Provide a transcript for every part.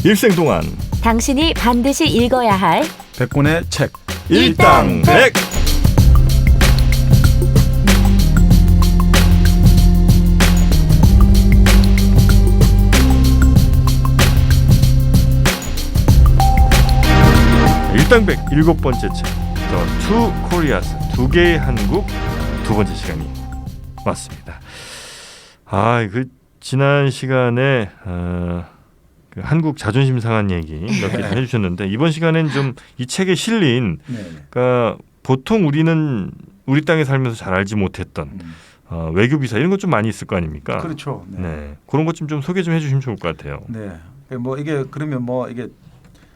일생 동안 당신이 반드시 읽어야 할 100권의 책 일당백. 일당백 7번째 책, The Two Koreas, 두 개의 한국, 두 번째 시간이 왔습니다. 그 지난 시간에 그 한국 자존심 상한 얘기 몇 개 해주셨는데, 이번 시간엔 좀 이 책에 실린, 그러니까 보통 우리는 우리 땅에 살면서 잘 알지 못했던 외교 비사 이런 것 좀 많이 있을 거 아닙니까? 그렇죠. 네. 그런 것 좀 소개 좀 해주시면 좋을 것 같아요. 네. 뭐 이게 그러면 뭐 이게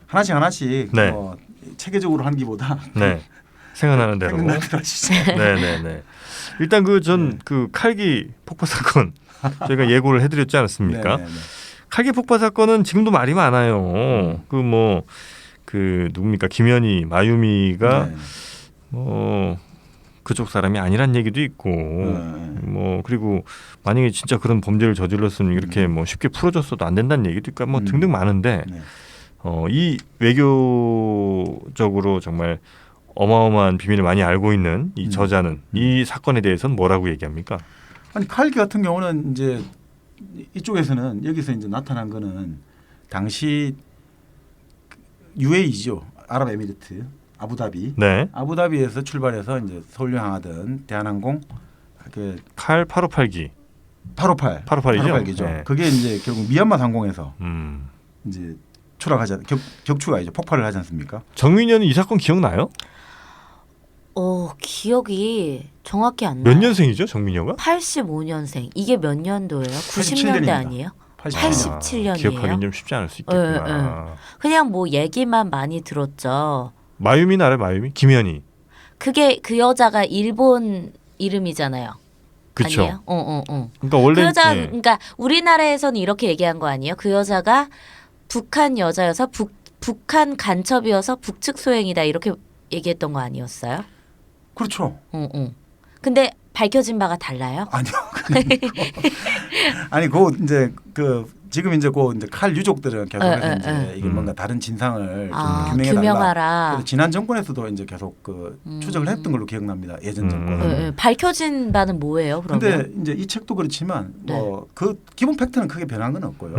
하나씩 네. 뭐 체계적으로 하는 기보다 네. 생각나는 대로. 생각나는 대로 하시죠. 네네네. 일단 그 칼기 폭파 사건 저희가 예고를 해드렸지 않았습니까? 네네네. 칼기 폭파 사건은 지금도 말이 많아요. 그 누굽니까, 김연희, 마유미가 네. 그쪽 사람이 아니란 얘기도 있고, 그리고 만약에 진짜 그런 범죄를 저질렀으면 이렇게 쉽게 풀어줬어도 안 된다는 얘기도 있고, 등등 많은데, 네. 이 외교적으로 정말 어마어마한 비밀을 많이 알고 있는 이 저자는 이 사건에 대해서는 뭐라고 얘기합니까? 아니 칼기 같은 경우는 이제 이쪽에서는 여기서 이제 나타난 거는 당시 UAE죠. 아랍에미리트 아부다비. 네. 아부다비에서 출발해서 이제 서울로 향하던 대한항공 칼 858기. 858. 858이죠. 네. 그게 이제 결국 미얀마 상공에서 이제 격추가 폭발을 하지 않습니까? 정민현은 이 사건 기억나요? 기억이 정확히 안 나요. 몇 년생이죠, 정민현가? 85년생. 이게 몇 년도예요? 90년대 87년입니다. 아니에요? 87년이에요. 기억하기는 좀 쉽지 않을 수 있겠구나. 그냥 뭐 얘기만 많이 들었죠. 마유미는 알아요? 마유미? 김연희. 그게 그 여자가 일본 이름이잖아요. 그렇죠. 아니에요? 그러니까 원래 그 여자, 그러니까 우리나라에서는 이렇게 얘기한 거 아니에요? 그 여자가 북한 여자여서 북한 간첩이어서 북측 소행이다 이렇게 얘기했던 거 아니었어요? 그렇죠. 근데 밝혀진 바가 달라요? 아니요. 아니 지금 이제 칼 유족들은 계속해서 이제 이게 뭔가 다른 진상을 좀 규명하라. 그래서 지난 정권에서도 이제 계속 추적을 했던 걸로 기억납니다. 예전 정권. 밝혀진 바는 뭐예요? 그러면? 근데 이제 이 책도 그렇지만 그 기본 팩트는 크게 변한 건 없고요.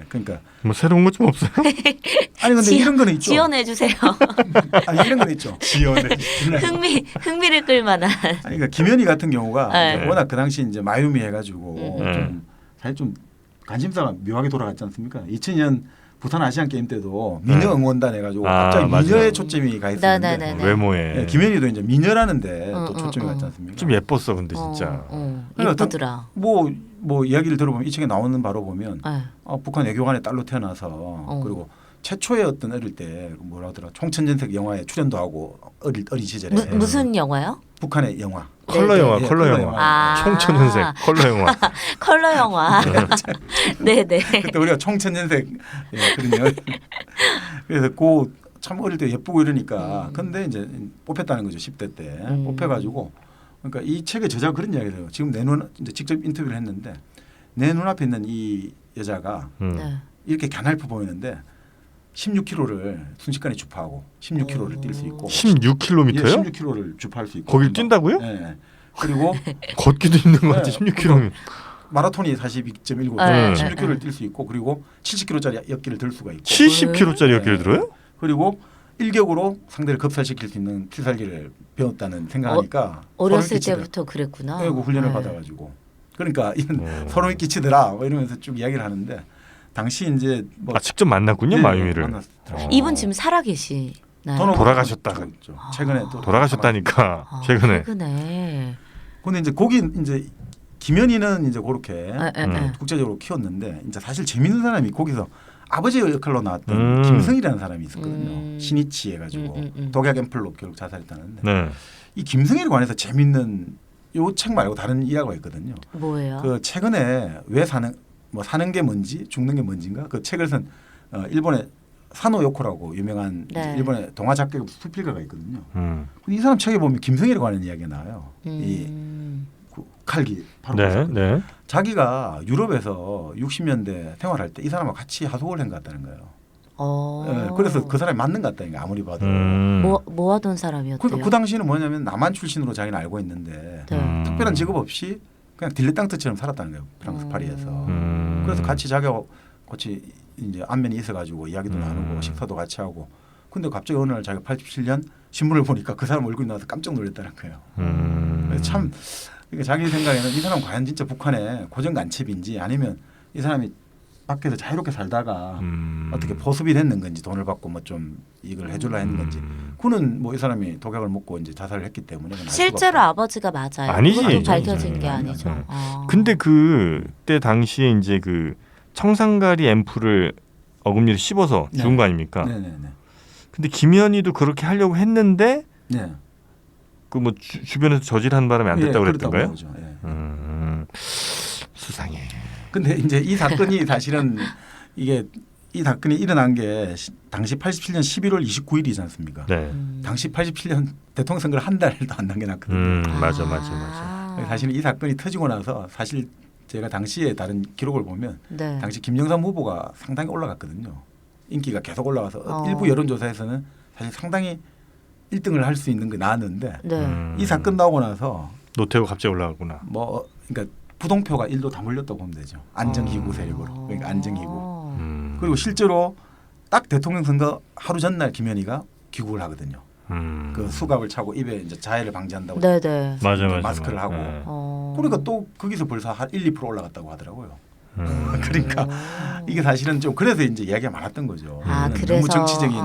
그러니까 새로운 것 좀 없어요? 아니 근데 이런 거는 있죠. 지원해 주세요. 아니 이런 건 있죠. 흥미를 끌만한. 아니 그러니까 김연희 같은 경우가 이제 워낙 그 당시 이제 마유미 해가지고 좀 사실 좀 관심사가 묘하게 돌아갔지 않습니까? 2000년 부산 아시안 게임 때도 미녀 응원단 해가지고 갑자기 미녀에 초점이 가 있었는데 외모에. 김연희도 이제 미녀라는데 또 초점이 갔지 않습니까? 좀 예뻤어 근데 진짜. 예쁘더라. 뭐 이야기를 들어보면 이 책에 나오는 바로 보면 북한 외교관의 딸로 태어나서 그리고 최초의 어떤 어릴 때 뭐라 하더라 총천전색 영화에 출연도 하고 어린 시절에 무슨 영화요? 북한의 영화. 컬러 영화, 컬러 영화. 총천연색 컬러 영화. 컬러 영화. 네네. 그때 우리가 총천연색 그런 영화. 그래서 참 어릴 때 예쁘고 이러니까 근데 이제 뽑혔다는 거죠. 10대 때 뽑혀가지고 그러니까 이 책의 저자가 그런 이야기를 해요. 지금 이제 직접 인터뷰를 했는데 내 눈앞에 있는 이 여자가 이렇게 갸냘프 보이는데 16km를 순식간에 주파하고 16km를 뛸 수 있고 16km요? 16km를 주파할 수 있고 거길 뛴다고요? 네. 그리고 걷기도 힘든 것 같아. 16km. 마라톤이 42.19 16km를 뛸 수 있고 그리고 70km짜리 역기를 들 수가 있고 70km짜리 역기를 들어요? 그리고 일격으로 상대를 급살시킬 수 있는 필살기를 배웠다는 생각하니까 어렸을 때부터 그랬구나. 그 훈련을 받아가지고 그러니까 이런 소름이 끼치더라 이러면서 쭉 이야기를 하는데 당시 이제 직접 만났군요. 마유미를. 이분 지금 살아 계시나요? 돌아가셨다. 최근에 또 돌아가셨다니까. 최근에. 근데 이제 거기 이제 김연희는 이제 그렇게 국제적으로 키웠는데 이제 사실 재밌는 사람이 거기서 아버지 역할로 나왔던 김성이라는 사람이 있었거든요. 신이치 해가지고 독약 앰플로 결국 자살했다는데 이 김성일에 관해서 재밌는 요 책 말고 다른 이야기가 있거든요. 뭐예요? 그 최근에 왜 사는 게 뭔지 죽는 게 뭔지인가 그 책을 쓴 일본의 사노 요코라고 유명한 일본의 동화 작가 수필가가 있거든요. 근데 이 사람 책에 보면 김성일에 관한 이야기가 나와요. 이 칼기 바로 네, 있었거든요. 네. 자기가 유럽에서 60년대 생활할 때 이 사람하고 같이 하소을 한 것 같다는 거예요. 예, 그래서 그 사람이 맞는 것 같다니까 아무리 봐도. 모아둔 사람이었대요. 그러니까 그 당시는 뭐냐면 남한 출신으로 자기는 알고 있는데 네. 특별한 직업 없이 그냥 딜레땅트처럼 살았다는 거예요. 프랑스 파리에서. 그래서 같이 자기가 같이 이제 안면이 있어가지고 이야기도 나누고 식사도 같이 하고. 근데 갑자기 어느 날 자기가 87년 신문을 보니까 그 사람 얼굴이 나와서 깜짝 놀랐다는 거예요. 그래서 참 그러니까 자기 생각에는 이 사람 과연 진짜 북한의 고정간첩인지 아니면 이 사람이 밖에서 자유롭게 살다가 어떻게 보습이 됐는 건지 돈을 받고 뭐 좀 이걸 해주려 했는 건지 그는 뭐 이 사람이 독약을 먹고 이제 자살을 했기 때문에 그건 알 수가 실제로 없다. 아버지가 맞아요. 아니지. 그것도 밝혀진 게 아니죠. 아니죠. 네. 아. 근데 그때 당시에 이제 그 청산가리 앰플을 어금니로 씹어서 죽은 네. 거 아닙니까? 네네네. 근데 김현희도 그렇게 하려고 했는데 네. 그 뭐 주변에서 저질한 바람에 안 됐다고 그렇다고 그랬던가요? 보죠. 예. 수상해. 근데 이제 이 사건이 사실은 이게 이 사건이 일어난 게 당시 87년 11월 29일이지 않습니까? 네. 당시 87년 대통령 선거를 한 달도 안 남겨놨거든요. 맞아. 사실은 이 사건이 터지고 나서 사실 제가 당시에 다른 기록을 보면 네. 당시 김영삼 후보가 상당히 올라갔거든요. 인기가 계속 올라가서 일부 어. 여론조사에서는 사실 상당히 1등을 할 수 있는 게 나왔는데 네. 이 사건 나오고 나서 노태우 갑자기 올라가구나. 뭐 그러니까 부동표가 1도 다 몰렸다고 보면 되죠. 안정기구 세력으로. 그러니까 안정기구. 그리고 실제로 딱 대통령 선거 하루 전날 김현희가 귀국을 하거든요. 그 수갑을 차고 입에 이제 자해를 방지한다고 네네. 맞아. 마스크를 하고. 네. 그러니까 또 거기서 벌써 한 1, 2% 올라갔다고 하더라고요. 그러니까 이게 사실은 좀 그래서 이제 이야기가 많았던 거죠. 아 이거는 그래서 너무 정치적인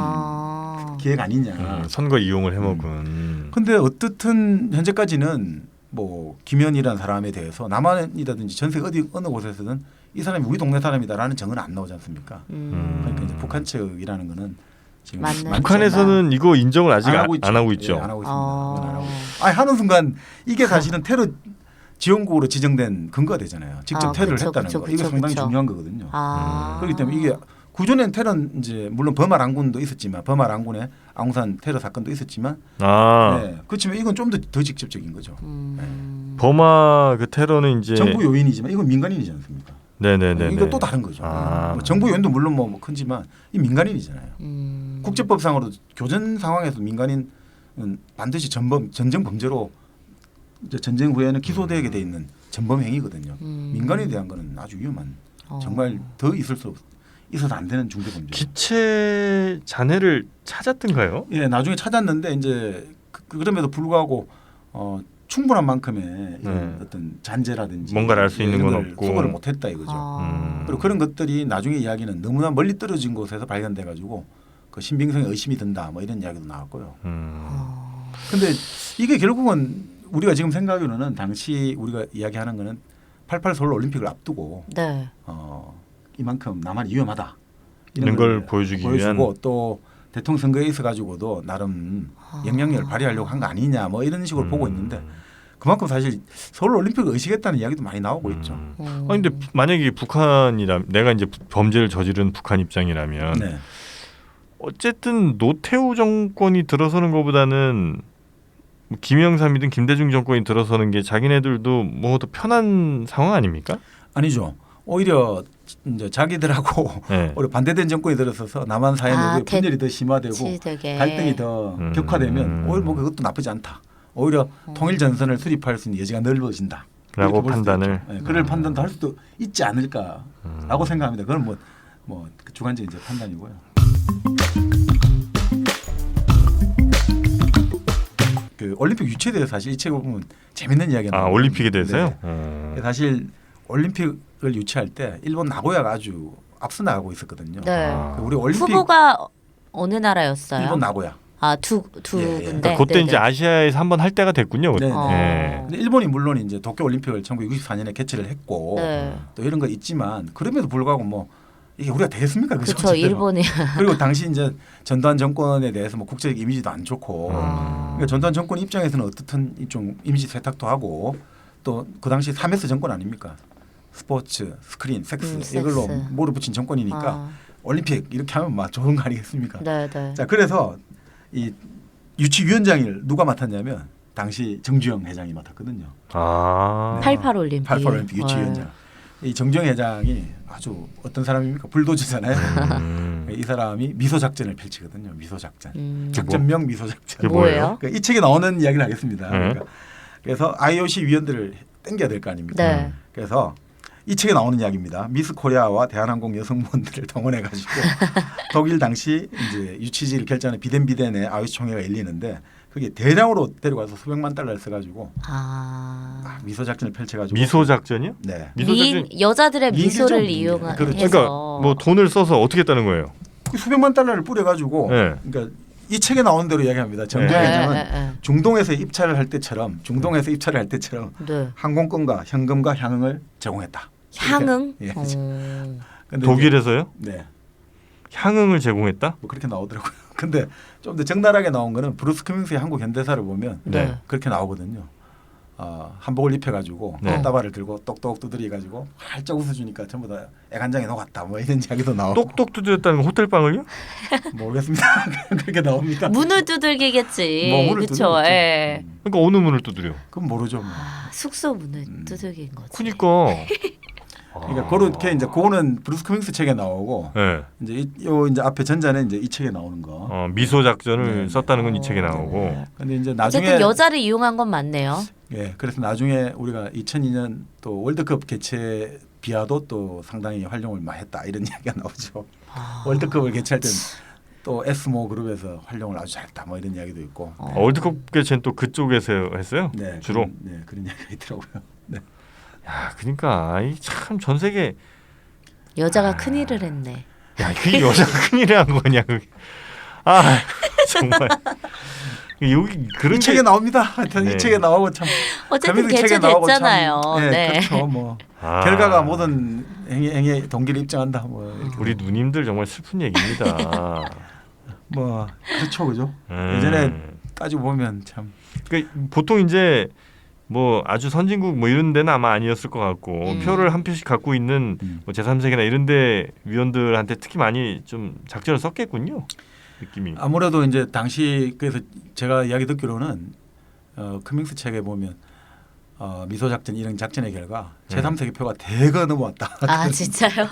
기획 아니냐. 선거 이용을 해먹은. 근데 어떻든 현재까지는 뭐 김현희라는 사람에 대해서 남한이라든지 전 세계 어느 곳에서든 이 사람이 우리 동네 사람이다라는 증언은 안 나오지 않습니까? 그러니까 이제 북한 측이라는 거는 지금 맞는 많지 북한에서는 이거 인정을 아직 안 하고 있죠. 예, 안 하고 있습니다. 그건 안 하고. 아니 하는 순간 이게 사실은 테러 지원국으로 지정된 근거가 되잖아요. 직접 테러를 그쵸, 했다는 그쵸, 거. 이게 그쵸, 상당히 그쵸. 중요한 거거든요. 그렇기 그렇기 때문에 이게 구전엔 테러는 이제 물론 버마 랑군도 있었지만 버마 랑군의 앙산 테러 사건도 있었지만 네, 그렇지만 이건 좀 더 직접적인 거죠. 버마 그 테러는 이제 정부 요인이지만 이건 민간인이지 않습니까? 네네네. 이거 또 다른 거죠. 뭐 정부 요인도 물론 뭐 크지만 이 민간인이잖아요. 국제법상으로 교전 상황에서 민간인은 반드시 전쟁 범죄로 이제 전쟁 후에는 기소되게 돼 있는 전범 행위거든요. 민간인에 대한 거는 아주 위험한 정말 더 있어서 안 되는 중대 범죄. 기체 잔해를 찾았던가요? 예, 나중에 찾았는데 이제 그럼에도 불구하고 충분한 만큼의 이런 어떤 잔재라든지 뭔가를 알 수 있는 건 이런 걸 없고. 수거를 못했다 이거죠. 그리고 그런 것들이 나중에 이야기는 너무나 멀리 떨어진 곳에서 발견돼 가지고 그 신빙성에 의심이 든다 뭐 이런 이야기도 나왔고요. 근데 이게 결국은 우리가 지금 생각하기로는 당시 우리가 이야기하는 거는 88 서울 올림픽을 앞두고 네. 이만큼 남한이 위험하다 이런 걸 보여주기 위한 또 대통령 선거에 있어 가지고도 나름 영향력을 발휘하려고 한 거 아니냐 뭐 이런 식으로 보고 있는데 그만큼 사실 서울 올림픽을 의식했다는 이야기도 많이 나오고 있죠. 아니 근데 만약에 북한이라 내가 이제 범죄를 저지른 북한 입장이라면 네. 어쨌든 노태우 정권이 들어서는 것보다는 김영삼이든 김대중 정권이 들어서는 게 자기네들도 뭐 더 편한 상황 아닙니까? 아니죠. 오히려 이제 자기들하고 네. 오히려 반대된 정권이 들어서서 남한 사이에 분열이 더 심화되고 되게. 갈등이 더 격화되면 오히려 뭐 그것도 나쁘지 않다. 오히려 통일 전선을 수립할 수 있는 여지가 넓어진다. 라고 판단을. 네, 그럴 판단도 할 수도 있지 않을까라고 생각합니다. 그건 뭐 주관적인 이제 판단이고요. 그 올림픽 유치에 대해서 사실 이 책을 보면 재밌는 이야기가 나와요. 올림픽에 대해서요? 네. 사실 올림픽을 유치할 때 일본 나고야가 아주 앞서 나가고 있었거든요. 네. 우리 올림픽 후보가 어느 나라였어요? 일본 나고야. 두 예, 예. 군데. 그때 이제 아시아에서 한번 할 때가 됐군요. 네. 네. 근데 일본이 물론 이제 도쿄 올림픽을 1964년에 개최를 했고 네. 또 이런 거 있지만 그럼에도 불구하고 뭐 이게 우리가 되겠습니까? 그렇죠. 일본이. 그리고 당시 이제 전두환 정권에 대해서 뭐 국제적 이미지도 안 좋고 그러니까 전두환 정권 입장에서는 어떻든 좀 이미지 세탁도 하고 또 그 당시 3S 정권 아닙니까? 스포츠, 스크린, 섹스 이걸로 몰아붙인 정권이니까 올림픽 이렇게 하면 막 좋은 거 아니겠습니까? 네, 네. 자 그래서 이 유치위원장을 누가 맡았냐면 당시 정주영 회장이 맡았거든요. 아. 88 올림픽. 88 올림픽 유치위원장. 이 정주영 회장이 아주 어떤 사람입니까? 불도저잖아요. 이 사람이 미소 작전을 펼치거든요. 미소 작전. 작전명 미소 작전. 그게 뭐예요? 그러니까 이 책에 나오는 이야기를 하겠습니다. 네. 그러니까 그래서 IOC 위원들을 땡겨야 될 거 아닙니까? 네. 그래서 이 책에 나오는 이야기입니다. 미스 코리아와 대한항공 여성무원들을 동원해 가지고 독일 당시 이제 유치지를 결정하는 비덴비덴의 IOC 총회가 열리는데 그게 대량으로 데려가서 수백만 달러를 써가지고 미소 작전을 펼쳐가지고 미소 작전이요? 네. 미소 작전. 여자들의 미인이죠, 미소를 미인. 이용해서 그렇죠. 그러니까 뭐 돈을 써서 어떻게 했다는 거예요? 그 수백만 달러를 뿌려가지고 네. 그러니까 이 책에 나오는 대로 이야기합니다. 정주영 네. 회장은 중동에서 입찰을 할 때처럼 네. 항공권과 현금과 향응을 제공했다. 향응? 예. 근데 독일에서요? 이제, 네. 향응을 제공했다? 뭐 그렇게 나오더라고요. 근데 좀 더 적나라하게 나온 거는 브루스 커밍스의 한국 현대사를 보면 네. 그렇게 나오거든요. 한복을 입혀가지고 네. 꽃다발을 들고 똑똑 두드려가지고 활짝 웃어주니까 전부 다 애간장에 녹았다 뭐 이런 이야기도 나오고 똑똑 두드렸다는 건 호텔방을요? 모르겠습니다. 그렇게 나옵니다. 문을 두들기겠지. 뭐 문을 그렇죠. 두드렸죠. 예. 그러니까 어느 문을 두드려? 그건 모르죠. 뭐. 숙소 문을 두들긴 거지. 그러니까. 그러니까 그렇게 이제 그거는 브루스 커밍스 책에 나오고 네. 이제 앞에 전자는 이제 이 책에 나오는 거. 미소 작전을 네. 썼다는 건 이 책에 나오고. 근데 이제 나중에 어쨌든 여자를 이용한 건 맞네요. 예, 그래서 나중에 우리가 2002년 또 월드컵 개최 비하도 또 상당히 활용을 많이 했다 이런 이야기가 나오죠. 월드컵을 개최할 때는 또 에스모 그룹에서 활용을 아주 잘했다 뭐 이런 이야기도 있고. 월드컵 개최는 또 그쪽에서 했어요? 네, 주로. 그런 이야기가 있더라고요. 네. 야, 그러니까 참 전 세계. 여자가 큰일을 했네. 야, 그게 여자가 큰일을 한 거냐? 그게. 아, 정말. 여기 그런 이 책에 나옵니다. 하여튼 네. 이 책에 나오고 참. 어쨌든 재밌는 책에 나오고 참, 개최됐잖아요. 네, 네. 그렇죠. 뭐 아. 결과가 모든 행위의 동기를 입증한다. 뭐 이렇게. 우리 누님들 정말 슬픈 얘기입니다. 뭐 그렇죠, 그죠? 예전에 따지고 보면 참. 그러니까 보통 이제 뭐 아주 선진국 뭐 이런 데는 아마 아니었을 것 같고 표를 한 표씩 갖고 있는 뭐 제3세계나 이런 데 위원들한테 특히 많이 좀 작전을 썼겠군요. 느낌이. 아무래도 이제 당시 그래서 제가 이야기 듣기로는 커밍스 책에 보면 미소 작전 이런 작전의 결과 제3세계 표가 대거 넘어왔다. 아 진짜요?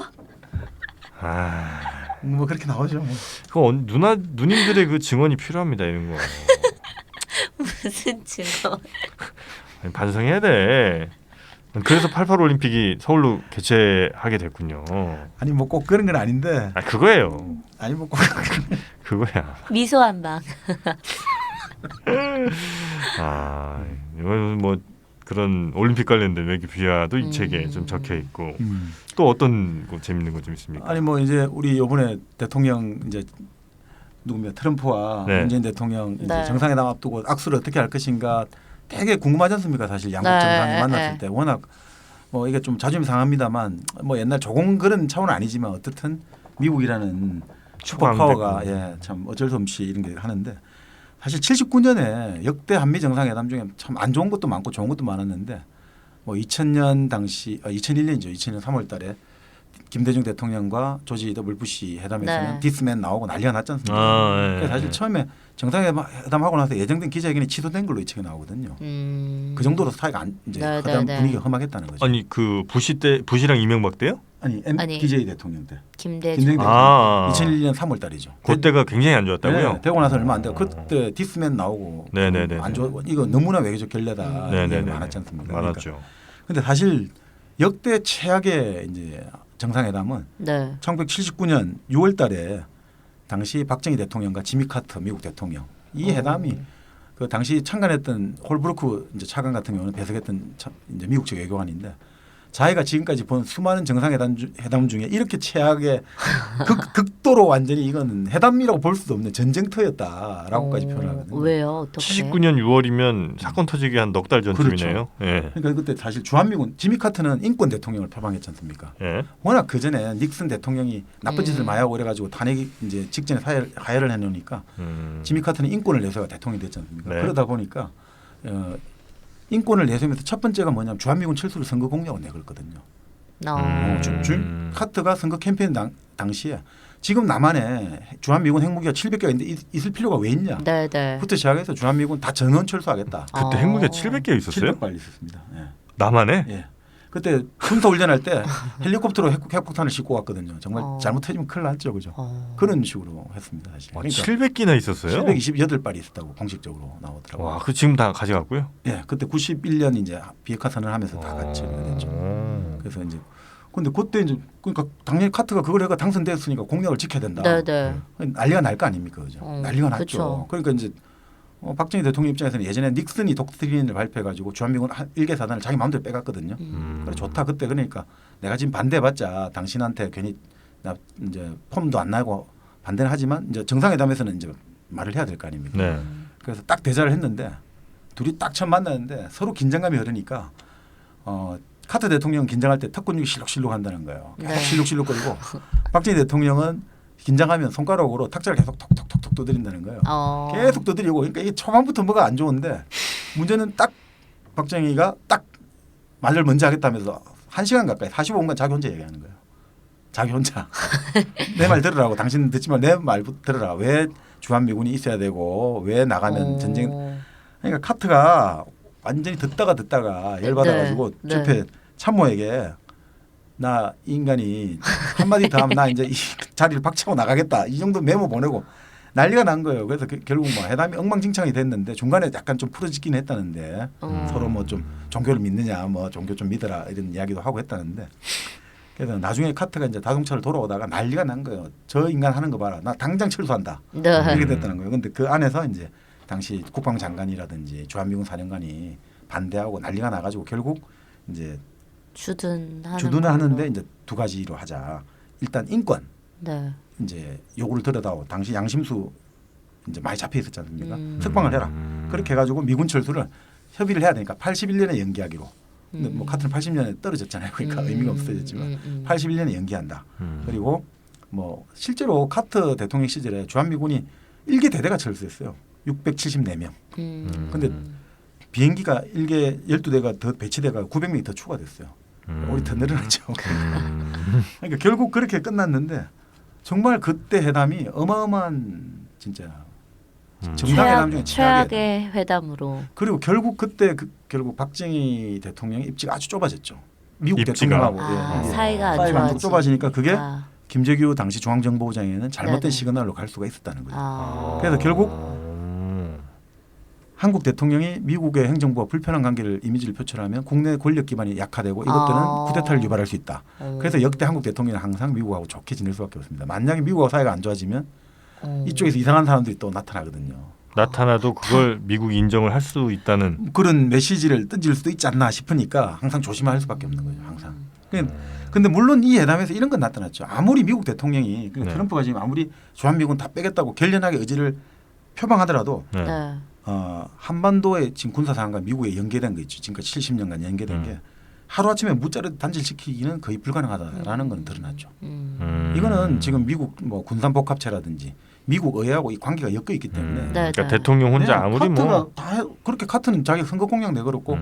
아, 뭐 그렇게 나오죠. 뭐. 그 누님들의 그 증언이 필요합니다 이런 거. 무슨 증거? 아니, 반성해야 돼. 그래서 88 올림픽이 서울로 개최하게 됐군요. 아니 뭐 꼭 그런 건 아닌데. 아 그거예요. 아니 뭐 꼭. 그거야. 미소 한 방. 아 이건 뭐 그런 올림픽 관련된 외교 비하도 이 책에 좀 적혀 있고 또 어떤 거 재밌는 거 좀 있습니까? 아니 뭐 이제 우리 이번에 대통령 이제 누구냐 트럼프와 네. 문재인 대통령 이제 네. 정상회담 앞두고 악수를 어떻게 할 것인가 되게 궁금하지 않습니까? 사실 양국 네. 정상이 만났을 네. 때 워낙 뭐 이게 좀 자존심 상합니다만 뭐 옛날 조공 그런 차원은 아니지만 어떻든 미국이라는 슈퍼파워가 참 어쩔 수 없이 이런 게 하는데 사실 79년에 역대 한미 정상회담 중에 참 안 좋은 것도 많고 좋은 것도 많았는데 뭐 2000년 당시 2001년이죠. 2000년 3월달에 김대중 대통령과 조지 W 부시 회담에서는 네. 디스맨 나오고 난리가 났지 않습니까? 아, 그래서 사실 처음에 정상회담하고 나서 예정된 기자회견이 취소된 걸로 이 책에 나오거든요. 그 정도로 사이가 이제 네, 회담 네, 네. 분위기가 험하겠다는 거죠. 아니 그 부시랑 이명박 때요? 아니 아니. DJ 대통령 때. 김대중. 김대중 아. 2001년 3월달이죠. 그때가 굉장히 안 좋았다고요? 네, 되고 나서 얼마 안 돼요. 그때 디스맨 나오고 네네네. 안 좋아. 이거 너무나 외교적 결례다. 네네네. 얘기 많았지 않습니까? 많았죠. 근데 사실 역대 최악의 이제 정상회담은 네. 1979년 6월달에 당시 박정희 대통령과 지미 카터 미국 대통령 이 회담이 그 당시 참관했던 홀브루크 이제 차관 같은 경우는 배석했던 이제 미국 측 외교관인데 자기가 지금까지 본 수많은 정상회담 중에 이렇게 최악의 극도로 완전히 이거는 회담이라고 볼 수도 없는 전쟁터였다라고까지 표현을 하거든요. 왜요? 어떻게? 79년 6월이면 사건 터지기 한 넉 달 전쯤이네요. 예. 그러니까 그때 사실 주한미군 지미 카터는 인권 대통령을 표방했지 않습니까? 예. 워낙 그 전에 닉슨 대통령이 나쁜 짓을 많이 하고 그래가지고 탄핵이 이제 직전에 하야를 해놓으니까 지미 카터는 인권을 내세워 대통령이 됐지 않습니까? 네. 그러다 보니까 인권을 내세우면서 첫 번째가 뭐냐면 주한미군 철수를 선거 공약으로 내걸거든요. 카트가 선거 캠페인 당시에 지금 남한에 주한미군 핵무기가 700개가 있는데 있을 필요가 왜 있냐? 네네. 부터 시작해서 주한미군 다 전원 철수하겠다. 그때 핵무기가 700개 있었어요? 700발 있었습니다. 예. 남한에? 예. 그때 군사 훈련할 때 헬리콥터로 핵폭탄을 싣고 갔거든요. 정말 잘못해지면 큰일 났죠, 그죠? 그런 식으로 했습니다, 사실. 와, 그러니까 700기나 있었어요? 728발이 있었다고 공식적으로 나오더라고요. 와, 그 지금 다 가져갔고요? 예, 그때 91년 이제 비핵화 선언하면서 다 같이 됐죠. 그래서 이제 근데 그때 이제 그러니까 당연히 카트가 그걸 해가 당선됐으니까 공약을 지켜야 된다. 네네. 난리가 날 거 아닙니까, 그죠? 난리가 났죠. 그쵸. 그러니까 이제 박정희 대통령 입장에서는 예전에 닉슨이 독트린을 발표해가지고 주한미군 1개 사단을 자기 마음대로 빼갔거든요. 그래 좋다 그때 그러니까 내가 지금 반대해봤자 당신한테 괜히 나 이제 폼도 안 나고 반대는 하지만 이제 정상회담에서는 이제 말을 해야 될 거 아닙니까? 네. 그래서 딱 대자를 했는데 둘이 딱 처음 만나는데 서로 긴장감이 흐르니까 카터 대통령은 긴장할 때 턱 근육이 실룩실룩 한다는 거예요. 계속 네. 실룩실룩거리고 박정희 대통령은 긴장하면 손가락으로 탁자를 계속 톡톡톡톡 두드린다는 거예요. 계속 두드리고 그러니까 이게 초반부터 뭐가 안 좋은데 문제는 딱 박정희가 딱 말을 먼저 하겠다면서 1시간 가까이 45분간 자기 혼자 얘기하는 거예요. 자기 혼자 내 말 들으라고 당신은 듣지 말 내 말 들으라. 왜 주한미군이 있어야 되고 왜 나가면 전쟁 그러니까 카트가 완전히 듣다가 열받아가지고 네. 옆에 참모에게 나 인간이 한마디 더 하면 나 이제 이 자리를 박차고 나가겠다. 이 정도 메모 보내고 난리가 난 거예요. 그래서 결국 뭐 회담이 엉망진창이 됐는데 중간에 약간 좀 풀어지긴 했다는데 서로 뭐 좀 종교를 믿느냐 뭐 종교 좀 믿어라 이런 이야기도 하고 했다는데 그래서 나중에 카트가 이제 자동차를 돌아오다가 난리가 난 거예요. 저 인간 하는 거 봐라. 나 당장 철수한다. 네. 이렇게 됐다는 거예요. 근데 그 안에서 이제 당시 국방장관이라든지 주한미군 사령관이 반대하고 난리가 나가지고 결국 이제 주둔을 하는데 이제 두 가지로 하자. 일단 인권. 네. 이제 요구를 들여다오. 당시 양심수 이제 많이 잡혀 있었지 않습니까? 석방을 해라. 그렇게 해가지고 미군 철수를 협의를 해야 되니까 81년에 연기하기로. 근데 뭐 카트는 80년에 떨어졌잖아요. 그러니까 의미가 없어졌지만 81년에 연기한다. 그리고 뭐 실제로 카트 대통령 시절에 주한미군이 1개 대대가 철수했어요. 674명. 근데 비행기가 1개 12대가 더 배치돼가 900명이 더 추가됐어요. 우리 더 늘어났죠. 그러니까 결국 그렇게 끝났는데 정말 그때 회담이 어마어마한 진짜 정상회담 중에 최악의 회담으로. 그리고 결국 그때 결국 박정희 대통령의 입지가 아주 좁아졌죠. 미국 입지가. 대통령하고 사이가 안 사이가 좋아지. 좁아지니까 그게 김재규 당시 중앙정보부장에는 잘못된 네네. 시그널로 갈 수가 있었다는 거죠. 그래서 그래서 결국 한국 대통령이 미국의 행정부와 불편한 관계를 이미지를 표출하면 국내 권력 기반이 약화되고 이것들은 쿠데타를 유발할 수 있다. 그래서 역대 한국 대통령은 항상 미국하고 좋게 지낼 수밖에 없습니다. 만약에 미국하고 사이가 안 좋아지면 이쪽에서 이상한 사람들이 또 나타나거든요. 나타나도 그걸 미국이 인정을 할 수 있다는 그런 메시지를 던질 수도 있지 않나 싶으니까 항상 조심할 수밖에 없는 거죠. 항상. 근데 물론 이 회담에서 이런 건 나타났죠. 아무리 미국 대통령이 네. 트럼프가 지금 아무리 주한미군 다 빼겠다고 결연하게 의지를 표방하더라도 네. 네. 한반도의 지금 군사 상황과 미국에 연계된 거 있죠. 지금까지 70년간 연계된 게 하루아침에 무자르 단절시키기는 거의 불가능하다라는 건 드러났죠. 이거는 지금 미국 뭐 군산복합체라든지 미국 의회하고 이 관계가 엮여 있기 때문에 그러니까 네. 대통령 혼자 네, 아무리 뭐 그렇게 카트는 자기 선거 공약 내걸었고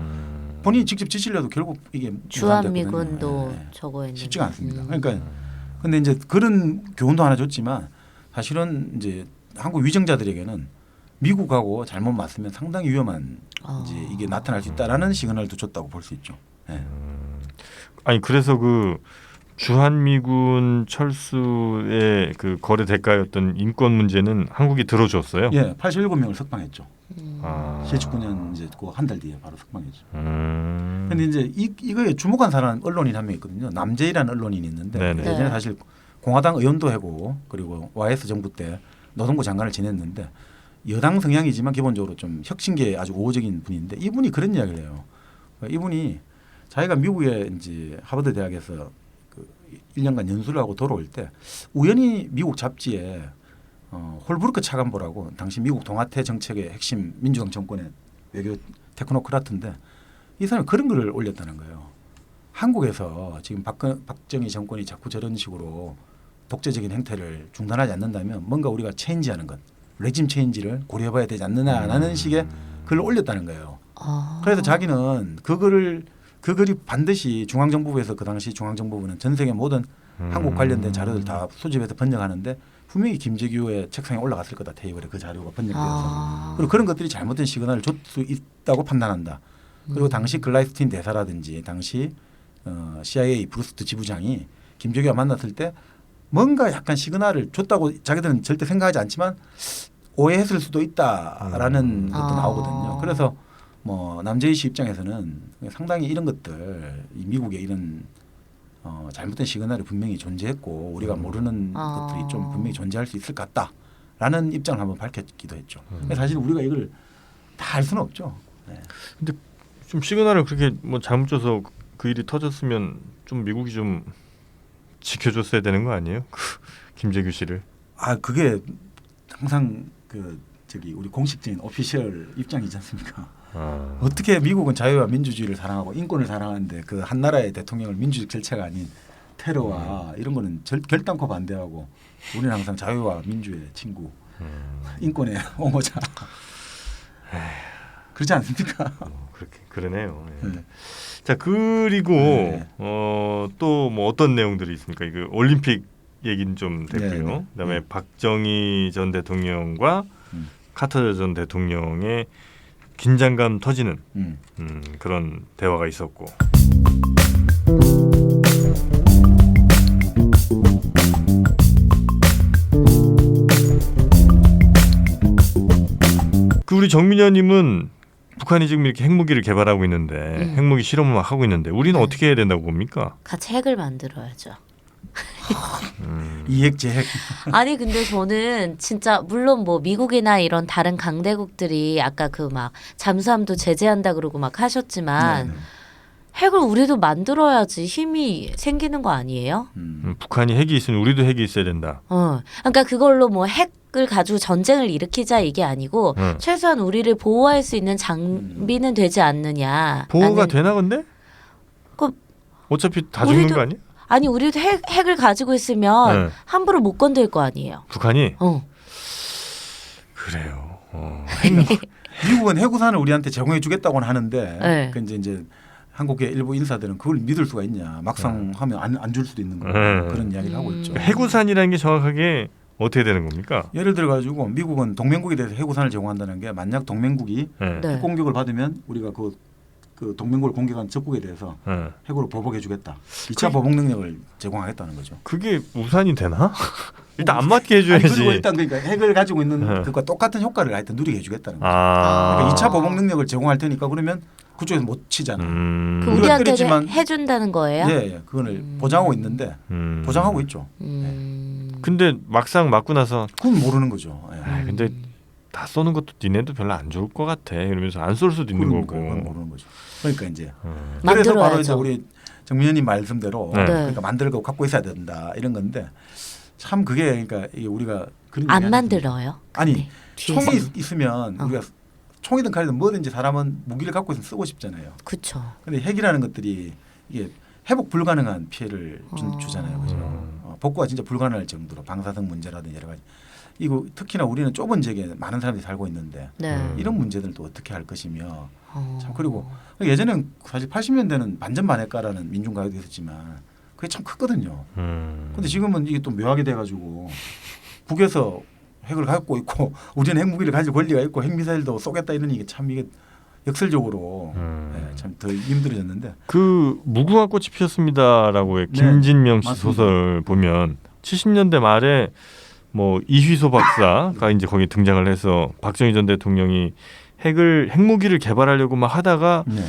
본인이 직접 지시려도 결국 이게 주한미군도 네. 저거 했는데 쉽지가 않습니다. 그러니까 근데 이제 그런 교훈도 하나 줬지만 사실은 이제 한국 위정자들에게는 미국하고 잘못 맞으면 상당히 위험한 이제 이게 나타날 수 있다라는 시그널도 줬다고 볼 수 있죠. 네. 아니 그래서 그 주한미군 철수의 그 거래 대가였던 인권 문제는 한국이 들어줬어요. 예, 87명을 석방했죠. 79년 이제 그 한 달 뒤에 바로 석방했죠. 음. 근데 이제 이거에 주목한 사람 언론인 한 명 있거든요. 남재희라는 언론인이 있는데 네네. 예전에 사실 공화당 의원도 하고 그리고 YS 정부 때 노동부 장관을 지냈는데 여당 성향이지만 기본적으로 좀 혁신계에 아주 우호적인 분인데 이분이 그런 이야기를 해요. 이분이 자기가 미국에 이제 하버드 대학에서 그 1년간 연수를 하고 돌아올 때 우연히 미국 잡지에 홀브루크 차관보라고 당시 미국 동아태 정책의 핵심 민주당 정권의 외교 테크노크라트인데 이 사람이 그런 글을 올렸다는 거예요. 한국에서 지금 박정희 정권이 자꾸 저런 식으로 독재적인 행태를 중단하지 않는다면 뭔가 우리가 체인지하는 것, 레짐 체인지를 고려해봐야 되지 않느냐라는 식의 글을 올렸다는 거예요. 그래서 자기는 그 글이 반드시 중앙정부부에서 그 당시 중앙정부부는 전 세계 모든 한국 관련된 자료들 다 수집해서 번역하는데 분명히 김재규의 책상에 올라갔을 거다. 테이블에 그 자료가 번역돼서. 그리고 그런 것들이 잘못된 시그널을 줄 수 있다고 판단한다. 그리고 당시 글라이스틴 대사라든지 당시 CIA 브루스트 지부장이 김재규와 만났을 때 뭔가 약간 시그널을 줬다고 자기들은 절대 생각하지 않지만 오해했을 수도 있다라는 것도 나오거든요. 그래서 뭐 남재희 씨 입장에서는 상당히 이런 것들 이 미국의 이런 잘못된 시그널이 분명히 존재했고 우리가 모르는 것들이 좀 분명히 존재할 수 있을 것 같다라는 입장을 한번 밝혔기도 했죠. 사실 우리가 이걸 다 알 수는 없죠. 네. 근데 좀 시그널을 그렇게 뭐 잘못 줘서 그 일이 터졌으면 좀 미국이 좀 지켜줬어야 되는 거 아니에요? 김재규 씨를. 아 그게 항상 그 저기 우리 공식적인 오피셜 입장이지 않습니까? 어떻게 미국은 자유와 민주주의를 사랑하고 인권을 사랑하는데 그 한 나라의 대통령을 민주적 절차가 아닌 테러와 이런 거는 결단코 반대하고 우리는 항상 자유와 민주의 친구, 인권의 옹호자. 그렇지 않습니까? 그렇게 그러네요. 예. 네. 자 그리고 네. 또 뭐 어떤 내용들이 있습니까? 이거 올림픽 얘기는 좀 됐고요. 네, 네. 그다음에 박정희 전 대통령과 카터 전 대통령의 긴장감 터지는 그런 대화가 있었고. 그 우리 정민현님은 북한이 지금 이렇게 핵무기를 개발하고 있는데 핵무기 실험을 막 하고 있는데 우리는 어떻게 해야 된다고 봅니까? 같이 핵을 만들어야죠. 이핵 제핵. 아니 근데 저는 진짜 물론 뭐 미국이나 이런 다른 강대국들이 아까 그 막 잠수함도 제재한다 그러고 막 하셨지만 네네. 핵을 우리도 만들어야지 힘이 생기는 거 아니에요? 북한이 핵이 있으면 우리도 핵이 있어야 된다. 그러니까 그걸로 뭐 핵을 가지고 전쟁을 일으키자 이게 아니고 최소한 우리를 보호할 수 있는 장비는 되지 않느냐. 보호가 나는- 되나 근데? 그 어차피 다 죽는 우리도- 거 아니야? 아니 우리도 핵을 가지고 있으면 네. 함부로 못 건들 거 아니에요. 북한이? 그래요. 미국은 해구산을 우리한테 제공해 주겠다고는 하는데 네. 그 이제 한국의 일부 인사들은 그걸 믿을 수가 있냐. 막상 하면 안 줄 수도 있는 거고 그런 이야기를 하고 있죠. 해구산이라는 게 정확하게 어떻게 되는 겁니까? 예를 들어 가지고 미국은 동맹국에 대해서 해구산을 제공한다는 게 만약 동맹국이 네. 네. 핵 공격을 받으면 우리가 그 동맹국을 공격한 적국에 대해서 네. 핵으로 보복해 주겠다. 2차 보복 능력을 제공하겠다는 거죠. 그게 우산이 되나? 일단 안 맞게 아니, 해줘야지. 그리고 일단 그러니까 핵을 가지고 있는 네. 그것과 똑같은 효과를 하여튼 누리게 해주겠다는 거죠. 아. 그러니까 2차 보복 능력을 제공할 테니까 그러면 그쪽에서 못 치잖아요. 그 우리가 우리한테 때리지만- 해준다는 거예요? 예, 그거를 보장하고 있는데 보장하고 있죠. 근데 막상 맞고 나서 그건 모르는 거죠. 예. 아, 근데 다 쏘는 것도 니네도 별로 안 좋을 것 같아. 이러면서 안 쏠 수도 있는 그건 거고. 모르는 거죠. 그러니까 이제 그래서 만들어야죠. 바로 이제 우리 정민현님 말씀대로 네. 그러니까 만들고 갖고 있어야 된다 이런 건데 참 그게 그러니까 이게 우리가 그런 안 얘기 만들어요? 아니 근데 뒤에서. 총이 있으면 우리가 총이든 칼이든 뭐든지 사람은 무기를 갖고 있으면 쓰고 싶잖아요. 그렇죠. 근데 핵이라는 것들이 이게 회복 불가능한 피해를 주잖아요. 그죠? 복구가 진짜 불가능할 정도로 방사성 문제라든지 여러 가지. 이거 특히나 우리는 좁은 지역에 많은 사람들이 살고 있는데 네. 이런 문제들도 어떻게 할 것이며 참 그리고 예전에는 사실 80년대는 반전반핵가라는 민중가요도 있었지만 그게 참 컸거든요. 근데 지금은 이게 또 묘하게 돼가지고 북에서 핵을 갖고 있고 우리는 핵무기를 가질 권리가 있고 핵미사일도 쏘겠다 이러니 이게 참 이게 역설적으로 참 더 힘들어졌는데 그 무궁화 꽃이 피었습니다라고의 김진명 씨 맞습니다. 소설 보면 70년대 말에 뭐 이휘소 박사가 이제 거기 등장을 해서 박정희 전 대통령이 핵무기를 개발하려고 막 하다가 네.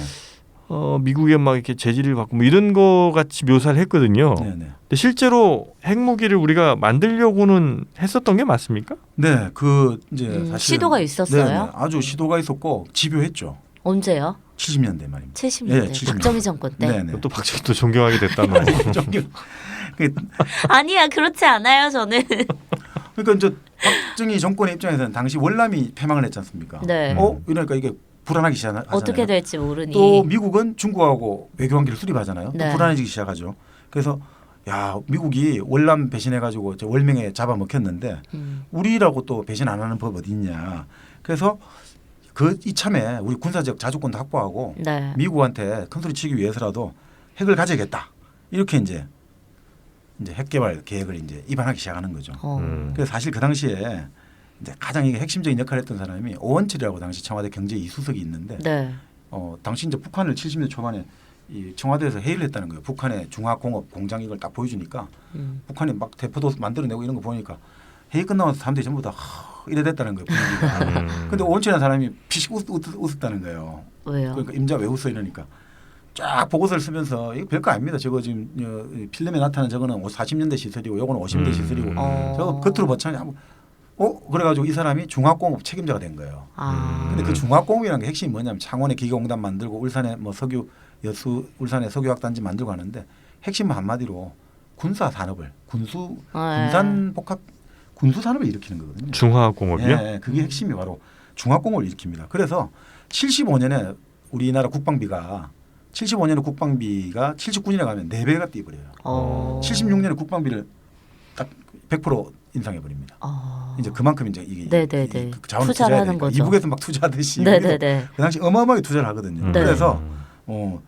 미국에 막 이렇게 제지를 받고 뭐 이런 거 같이 묘사를 했거든요. 네, 네. 근데 실제로 핵무기를 우리가 만들려고는 했었던 게 맞습니까? 네, 그 이제 사실 시도가 있었어요? 네, 아주 시도가 있었고 집요했죠. 언제요? 70년대 말입니다. 70년대 예, 70년대. 박정희 정권 때? 네, 네. 또 박정희 또 존경하게 됐다 너. 아니야 그렇지 않아요 저는. 그러니까 이제 박정희 정권의 입장에서는 당시 월남이 패망을 했지 않습니까? 네. 이러니까 이게 불안하기 시작하잖아요. 어떻게 될지 모르니. 또 미국은 중국하고 외교관계를 수립하잖아요. 네. 또 불안해지기 시작하죠. 그래서 야 미국이 월남 배신해가지고 월명에 잡아먹혔는데 우리라고 또 배신 안 하는 법 어디 있냐. 그래서 그 이참에 우리 군사적 자주권도 확보하고 네. 미국한테 큰 소리 치기 위해서라도 핵을 가져야겠다. 이렇게 이제 이제 핵 개발 계획을 이제 입안하기 시작하는 거죠. 그래서 사실 그 당시에 이제 가장 이게 핵심적인 역할을 했던 사람이 오원철이라고 당시 청와대 경제 이수석이 있는데 네. 당시 이제 북한을 70년대 초반에 이 청와대에서 회의를 했다는 거예요. 북한의 중화공업 공장 이걸 딱 보여주니까 북한이 막 대포도 만들어내고 이런 거 보니까 회의 끝나고 사람들이 전부 다 이래 됐다는 거예요. 분위기가. 근데 오원철이라는 사람이 피식 웃었다는 거예요. 왜요? 그러니까 임자 왜 웃어 이러니까 쫙 보고서를 쓰면서 이거 별거 아닙니다. 저거 지금 필름에 나타난 저거는 40년대 시설이고 요거는 50년대 시설이고 저거 겉으로 보차니 그래가지고 이 사람이 중화공업 책임자가 된 거예요. 근데 그 중화공업이라는 게 핵심이 뭐냐면 창원에 기계공단 만들고 울산에 뭐 울산에 석유화학단지 만들고 하는데 핵심은 한마디로 군사 산업을 군산 복합 군수 산업을 일으키는 거거든요. 중화공업이요? 네, 그게 핵심이 바로 중화공업을 일으킵니다. 그래서 75년에 우리나라 국방비가 79년에 가면 4배가 뛰어버려요. 76년에 국방비를 딱 100% 인상해 버립니다. 이제 그만큼 이제 이게 네네네. 그 자원을 투자를 투자해야 하는 되니까. 거죠. 이북에서 막 투자하듯이 네네네. 그 당시 어마어마하게 투자를 하거든요. 네. 그래서 뭐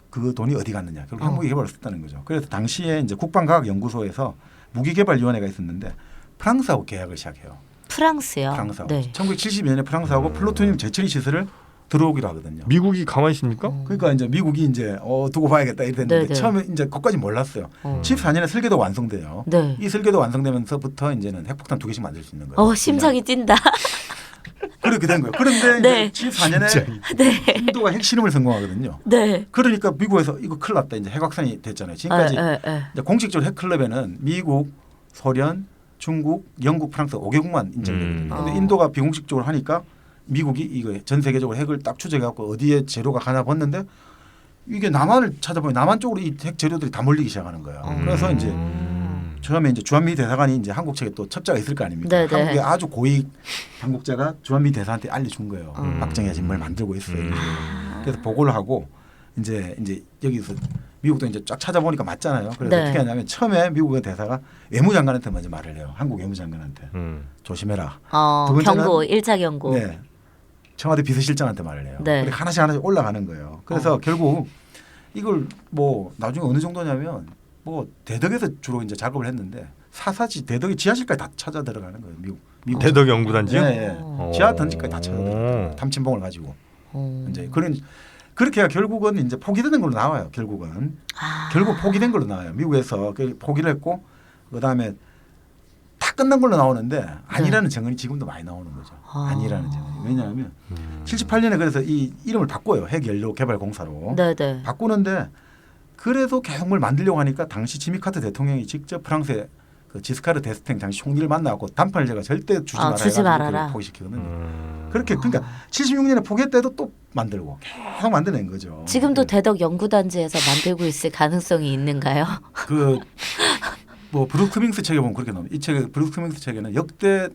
그 돈이 어디 갔느냐. 결국 핵무기 개발을 썼다는 거죠. 그래서 당시에 이제 국방과학연구소에서 무기개발위원회가 있었는데 프랑스하고 계약을 시작해요. 프랑스요. 프랑스하고. 네. 1972년에 프랑스하고 플루토늄 재처리 시설을 들어오기로 하거든요. 미국이 가만히 있습니까? 그러니까 이제 미국이 이제 두고 봐야겠다 이랬는데 네네. 처음에 이제 그것까지 몰랐어요. 14년에 설계도 완성돼요. 네. 이 설계도 완성되면서부터 이제는 핵폭탄 2개씩 만들 수 있는 거예요. 심장이 뛴다. 그렇게 된 거예요. 그런데 네. 이제 14년에 인도가 핵실험을 성공하거든요. 네. 그러니까 미국에서 이거 큰일 났다. 이제 핵확산이 됐잖아요. 지금까지 이제 공식적으로 핵클럽에는 미국, 소련, 중국, 영국, 프랑스 5개국만 인정되거든요. 그런데 인도가 비공식적으로 하니까 미국이 이거 전 세계적으로 핵을 딱 추적해갖고 어디에 재료가 가나 봤는데 이게 남한을 찾아보면 남한 쪽으로 이 핵 재료들이 다 몰리기 시작하는 거예요. 그래서 이제 처음에 이제 주한미 대사관이 이제 한국 측에 또 첩자가 있을 거 아닙니까? 네네. 한국의 아주 고위 당국자가 주한미 대사한테 알려준 거예요. 박정희가 지금 뭘 만들고 있어요. 그래서 보고를 하고 이제 여기서 미국도 이제 쫙 찾아보니까 맞잖아요. 그래서 네. 어떻게 하냐면 처음에 미국의 대사가 외무장관한테 먼저 말을 해요. 한국 외무장관한테 조심해라. 두 번째는 경고, 1차 경고. 네. 청와대 비서실장한테 말을 해요. 네. 그렇게 하나씩 올라가는 거예요. 그래서 결국 이걸 뭐 나중에 어느 정도냐면 뭐 대덕에서 주로 이제 작업을 했는데 사사지 대덕의 지하실까지 다 찾아 들어가는 거예요. 미국 대덕 연구단지요? 네, 지하 던지까지 다 찾아 들어가요. 탐침봉을 가지고 이제 그렇게 해야 결국은 이제 포기되는 걸로 나와요. 결국 포기된 걸로 나와요. 미국에서 포기를 했고 그다음에 다 끝난 걸로 나오는데 아니라는 증언이 지금도 많이 나오는 거죠. 아니라는 증언이. 왜냐하면 78년에 그래서 이 이름을 바꿔요. 핵연료 개발 공사로. 네네. 바꾸는데 그래도 계속 뭘 만들려고 하니까 당시 지미 카터 대통령이 직접 프랑스의 그 지스카르 데스탱 당시 총리를 만나고 단판을 제가 절대 주지 말아야 주지 말아라. 포기시키거든요. 그렇게 그러니까 76년에 포기했대도 또 만들고 계속 만들어낸 거죠. 지금도 네. 대덕 연구단지에서 만들고 있을 가능성이 있는가요? 뭐 브룩스 커밍스 책에 보면 그렇게 나옵니다. 이 책에 브룩스 커밍스 책에는 역대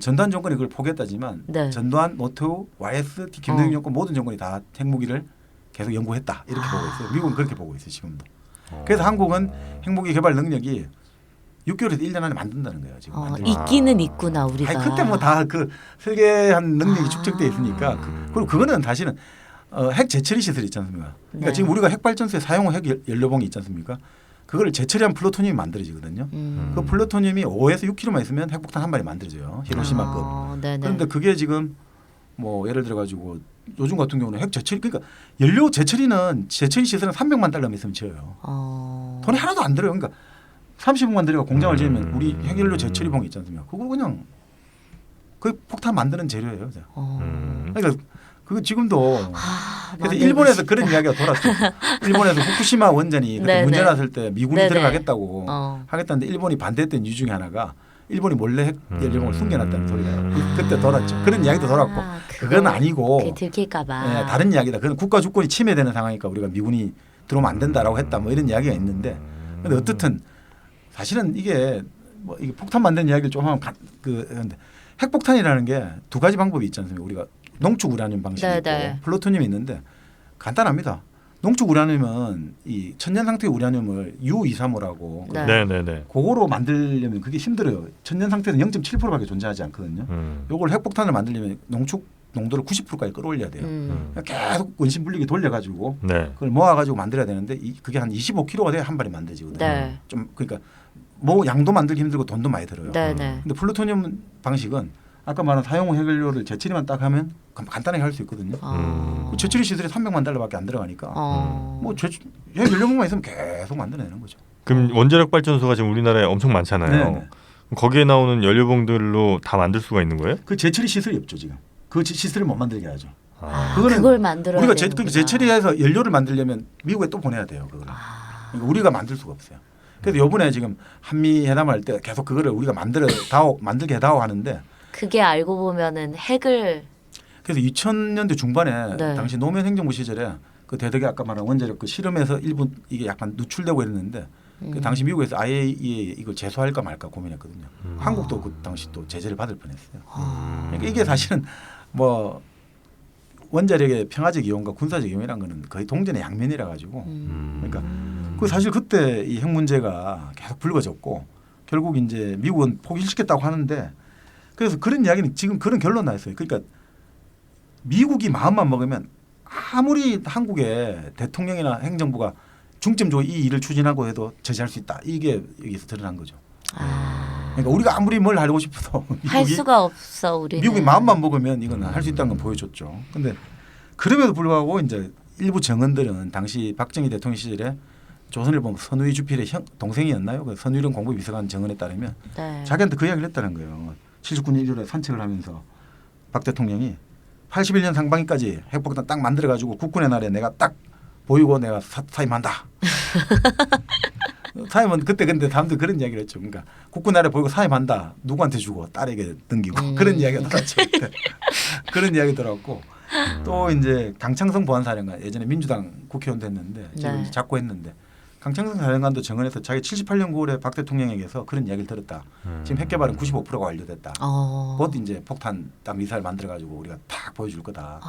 전두환 정권이 그걸 포기했다지만 네. 전두환, 노태우, YS, 김대중 정권 모든 정권이 다 핵무기를 계속 연구했다 이렇게 보고 있어요. 미국은 그렇게 보고 있어요 지금도. 그래서 한국은 핵무기 개발 능력이 6개월에서 1년 안에 만든다는 거예요 지금. 있기는 있구나 우리가. 아니, 그때 뭐 다 그 설계한 능력이 축적돼 있으니까 그리고 그거는 사실은 핵 재처리 시설이 있지 않습니까? 그러니까 네. 지금 우리가 핵 발전소에 사용한 핵 연료봉이 있지 않습니까? 그걸 재처리한 플루토늄이 만들어지거든요. 그 플루토늄이 5에서 6kg만 있으면 핵폭탄 한 발이 만들어져요. 히로시마급. 네네. 그런데 그게 지금 뭐 예를 들어 가지고 요즘 같은 경우는 핵 재처리 그러니까 연료 재처리는 재처리 시설은 300만 달러만 있으면 지어요. 돈이 하나도 안 들어요. 그러니까 30억만 들여가 공장을 지으면 우리 핵연료 재처리봉이 있지 않습니까? 그거 그냥 그 폭탄 만드는 재료예요. 그러니까 그거 지금도 그래서 일본에서 그런 이야기가 돌았죠. 일본에서 후쿠시마 원전이 그때 네네. 문제 났을 때 미군이 네네. 들어가겠다고 하겠다는데 일본이 반대했던 이유 중에 하나가 일본이 몰래 핵 연료봉을 숨겨놨다는 소리가 그때 돌았죠. 그런 이야기도 돌았고 그건 아니고 그게 들킬까봐. 다른 이야기다. 그건 국가 주권이 침해되는 상황이니까 우리가 미군이 들어오면 안 된다라고 했다. 뭐 이런 이야기가 있는데 근데 어떻든 사실은 이게 뭐 이게 폭탄 만드는 이야기를 좀 하면 그런데 핵폭탄이라는 게 두 가지 방법이 있지 않습니까? 우리가 농축 우라늄 방식이 네네. 있고 플루토늄이 있는데 간단합니다. 농축 우라늄은 이 천년 상태의 우라늄을 U235라고 네. 네네네. 그거로 만들려면 그게 힘들어요. 천년 상태에서 0.7%밖에 존재하지 않거든요. 요걸 핵폭탄을 만들려면 농축 농도를 90%까지 끌어올려야 돼요. 계속 원심 분리기 돌려가지고 네. 그걸 모아가지고 만들어야 되는데 그게 한 25kg가 돼야 한 발이 만들어지거든요. 네. 좀 그러니까 뭐 양도 만들기 힘들고 돈도 많이 들어요. 네, 네. 근데 플루토늄 방식은 아까 말한 사용 해결료를 제철이만 딱 하면 간단하게 할 수 있거든요. 제철이 시설에 $300만 안 들어가니까 뭐 연료봉만 있으면 계속 만들어내는 거죠. 그럼 원자력 발전소가 지금 우리나라에 엄청 많잖아요. 네네. 거기에 나오는 연료봉들로 다 만들 수가 있는 거예요? 그 제철이 시설이 없죠 지금. 그 시설을 못 만들게 하죠. 그거는 그걸 만들어야 우리가 되는구나. 제철이해서 연료를 만들려면 미국에 또 보내야 돼요. 그거를. 그러니까 우리가 만들 수가 없어요. 그래서 이번에 지금 한미 회담할 때 계속 그거를 우리가 만들게 해다오 하는데 그게 알고 보면은 핵을 그래서 2000년대 중반에 네. 당시 노무현 행정부 시절에 그 대덕에 아까 말한 원자력 그 실험에서 일부 이게 약간 누출되고 이랬는데 그 당시 미국에서 IAEA 이걸 제소할까 말까 고민했거든요. 한국도 그 당시 또 제재를 받을 뻔했어요. 그러니까 이게 사실은 뭐 원자력의 평화적 이용과 군사적 이용이라는 거는 거의 동전의 양면이라 가지고 그러니까 그 사실 그때 이 핵 문제가 계속 불거졌고 결국 이제 미국은 포기시켰다고 하는데 그래서 그런 이야기는 지금 그런 결론 나왔어요. 그러니까 미국이 마음만 먹으면 아무리 한국의 대통령이나 행정부가 중점적으로 이 일을 추진하고 해도 저지할 수 있다. 이게 여기서 드러난 거죠. 그러니까 우리가 아무리 뭘 하고 싶어도 할 수가 없어 우리는. 미국이 마음만 먹으면 이건 할 수 있다는 건 보여줬죠. 근데 그럼에도 불구하고 이제 일부 정언들은 당시 박정희 대통령 시절에 조선일보 선우이 주필의 동생이었나요? 그 선우이령 공보비서관 정언에 따르면 네. 자기한테 그 이야기를 했다는 거예요. 79년 1월에 산책을 하면서 박 대통령이 81년 상반기까지 핵폭탄 딱 만들어가지고 국군의 날에 내가 딱 보이고 내가 사임한다. 사임은 그때 근데 사람들 그런 이야기를 했죠. 그러니까 국군 날에 보이고 사임한다. 누구한테 주고 딸에게 등기고 그런 이야기가 들었죠. 그런 이야기 들었고 또 이제 강창성 보안사령관 예전에 민주당 국회의원도 했는데 지금 네. 자꾸 했는데 강창성 사령관도 정언해서 자기 78년 9월에 박 대통령에게서 그런 이야기를 들었다. 지금 핵 개발은 95%가 완료됐다. 곧 이제 폭탄 딱 미사일 만들어가지고 우리가 탁 보여줄 거다.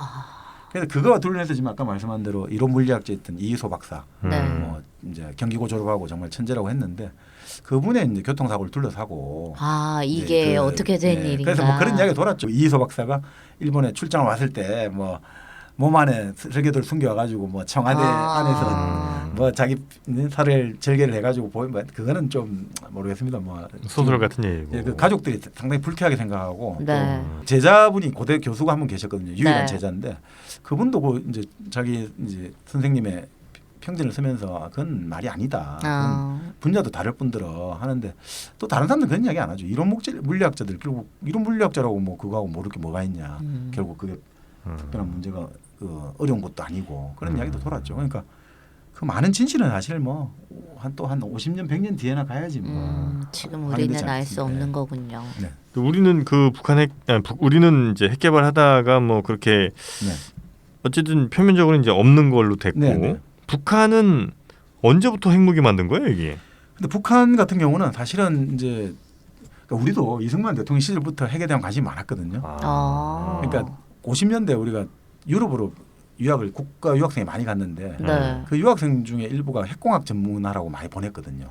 그래서 그거와 둘러해서 지금 아까 말씀한 대로 이론 물리학자였던 이희소 박사, 네. 뭐 이제 경기고 졸업하고 정말 천재라고 했는데 그분의 이제 교통사고를 둘러싸고 이게 어떻게 된 일인가. 그래서 뭐 그런 이야기가 돌았죠. 이희소 박사가 일본에 출장을 왔을 때 뭐 몸 안에 설계도를 숨겨가지고 뭐 청와대 안에서 뭐 자기 살을 절개를 해가지고 보이면 그거는 좀 모르겠습니다. 뭐 소설 같은 얘기고. 예, 그 가족들이 상당히 불쾌하게 생각하고 네. 또 제자분이 고대 교수가 한 분 계셨거든요. 유일한 네. 제자인데 그분도 그 이제 자기 이제 선생님의 평전을 쓰면서 그건 말이 아니다. 그건 분야도 다를 뿐더러 하는데 또 다른 사람들은 그런 이야기 안 하죠. 이론 물리학자들 결국 이론 물리학자라고 뭐 그거하고 모를 게 뭐가 있냐. 결국 그게 특별한 문제가 어려운 것도 아니고 그런 이야기도 돌았죠. 그러니까 그 많은 진실은 사실 뭐 한 50년 100년 뒤에나 가야지 뭐. 지금 확인되지 우리는 알 수 않겠습니다. 없는 거군요. 네. 우리는 그 우리는 이제 핵 개발하다가 뭐 그렇게 네. 어쨌든 표면적으로 이제 없는 걸로 됐고 네. 북한은 언제부터 핵무기 만든 거예요, 이게? 근데 북한 같은 경우는 사실은 이제 그러니까 우리도 이승만 대통령 시절부터 핵에 대한 관심이 많았거든요. 그러니까 50년대 우리가 유럽으로 유학을 국가 유학생이 많이 갔는데 네. 그 유학생 중에 일부가 핵공학 전문하라고 많이 보냈거든요.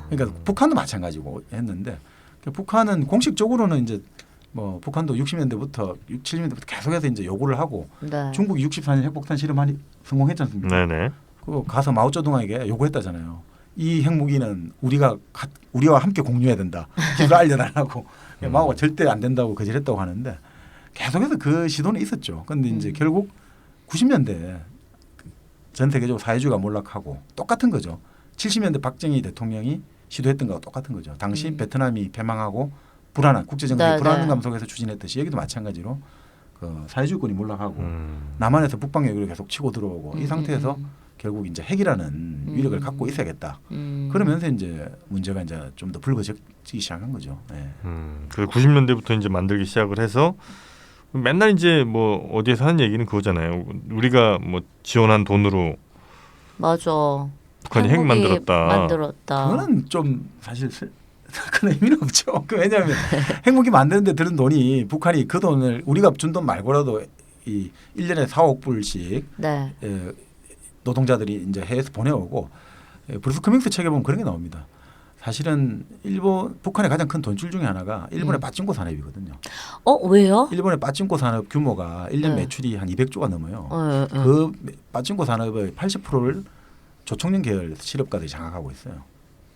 그러니까 북한도 마찬가지고 했는데 북한은 공식적으로는 이제 뭐 북한도 60년대부터 70년대부터 계속해서 이제 요구를 하고 네. 중국이 64년 핵폭탄 실험하니 성공했지 않습니까? 네네. 그 가서 마오쩌둥에게 요구했다잖아요. 이 핵무기는 우리와 함께 공유해야 된다. 기술 알려달라고. 마오가 절대 안 된다고 거절했다고 하는데 계속해서 그 시도는 있었죠. 그런데 이제 결국 90년대 전 세계적으로 사회주의가 몰락하고 똑같은 거죠. 70년대 박정희 대통령이 시도했던 거와 똑같은 거죠. 당시 베트남이 패망하고 불안한 국제정세의 네, 불안감 네. 속에서 추진했듯이 여기도 마찬가지로 그 사회주의권이 몰락하고 남한에서 북방 외교를 계속 치고 들어오고 이 상태에서 결국 이제 핵이라는 위력을 갖고 있어야겠다. 그러면서 이제 문제가 이제 좀 더 불거지기 시작한 거죠. 네. 그래서 90년대부터 이제 만들기 시작을 해서 맨날 이제 뭐 어디에서 하는 얘기는 그거잖아요. 우리가 뭐 지원한 돈으로 맞아. 북한이 핵 한국이 만들었다. 그거는 좀 사실 큰 의미는 없죠. 왜냐하면 핵무기 만드는데 드는 돈이 북한이 그 돈을 우리가 준 돈 말고라도 이 1년에 4억 불씩 네. 노동자들이 이제 해외에서 보내오고 브루스 커밍스 책에 보면 그런 게 나옵니다. 사실은 북한의 가장 큰 돈줄 중에 하나가 일본의 빠찡코 산업이거든요. 왜요? 일본의 빠찡코 산업 규모가 1년 네. 매출이 한 200조가 넘어요. 네. 그 빠찡코 산업의 80%를 조청년 계열 실업가들이 장악하고 있어요.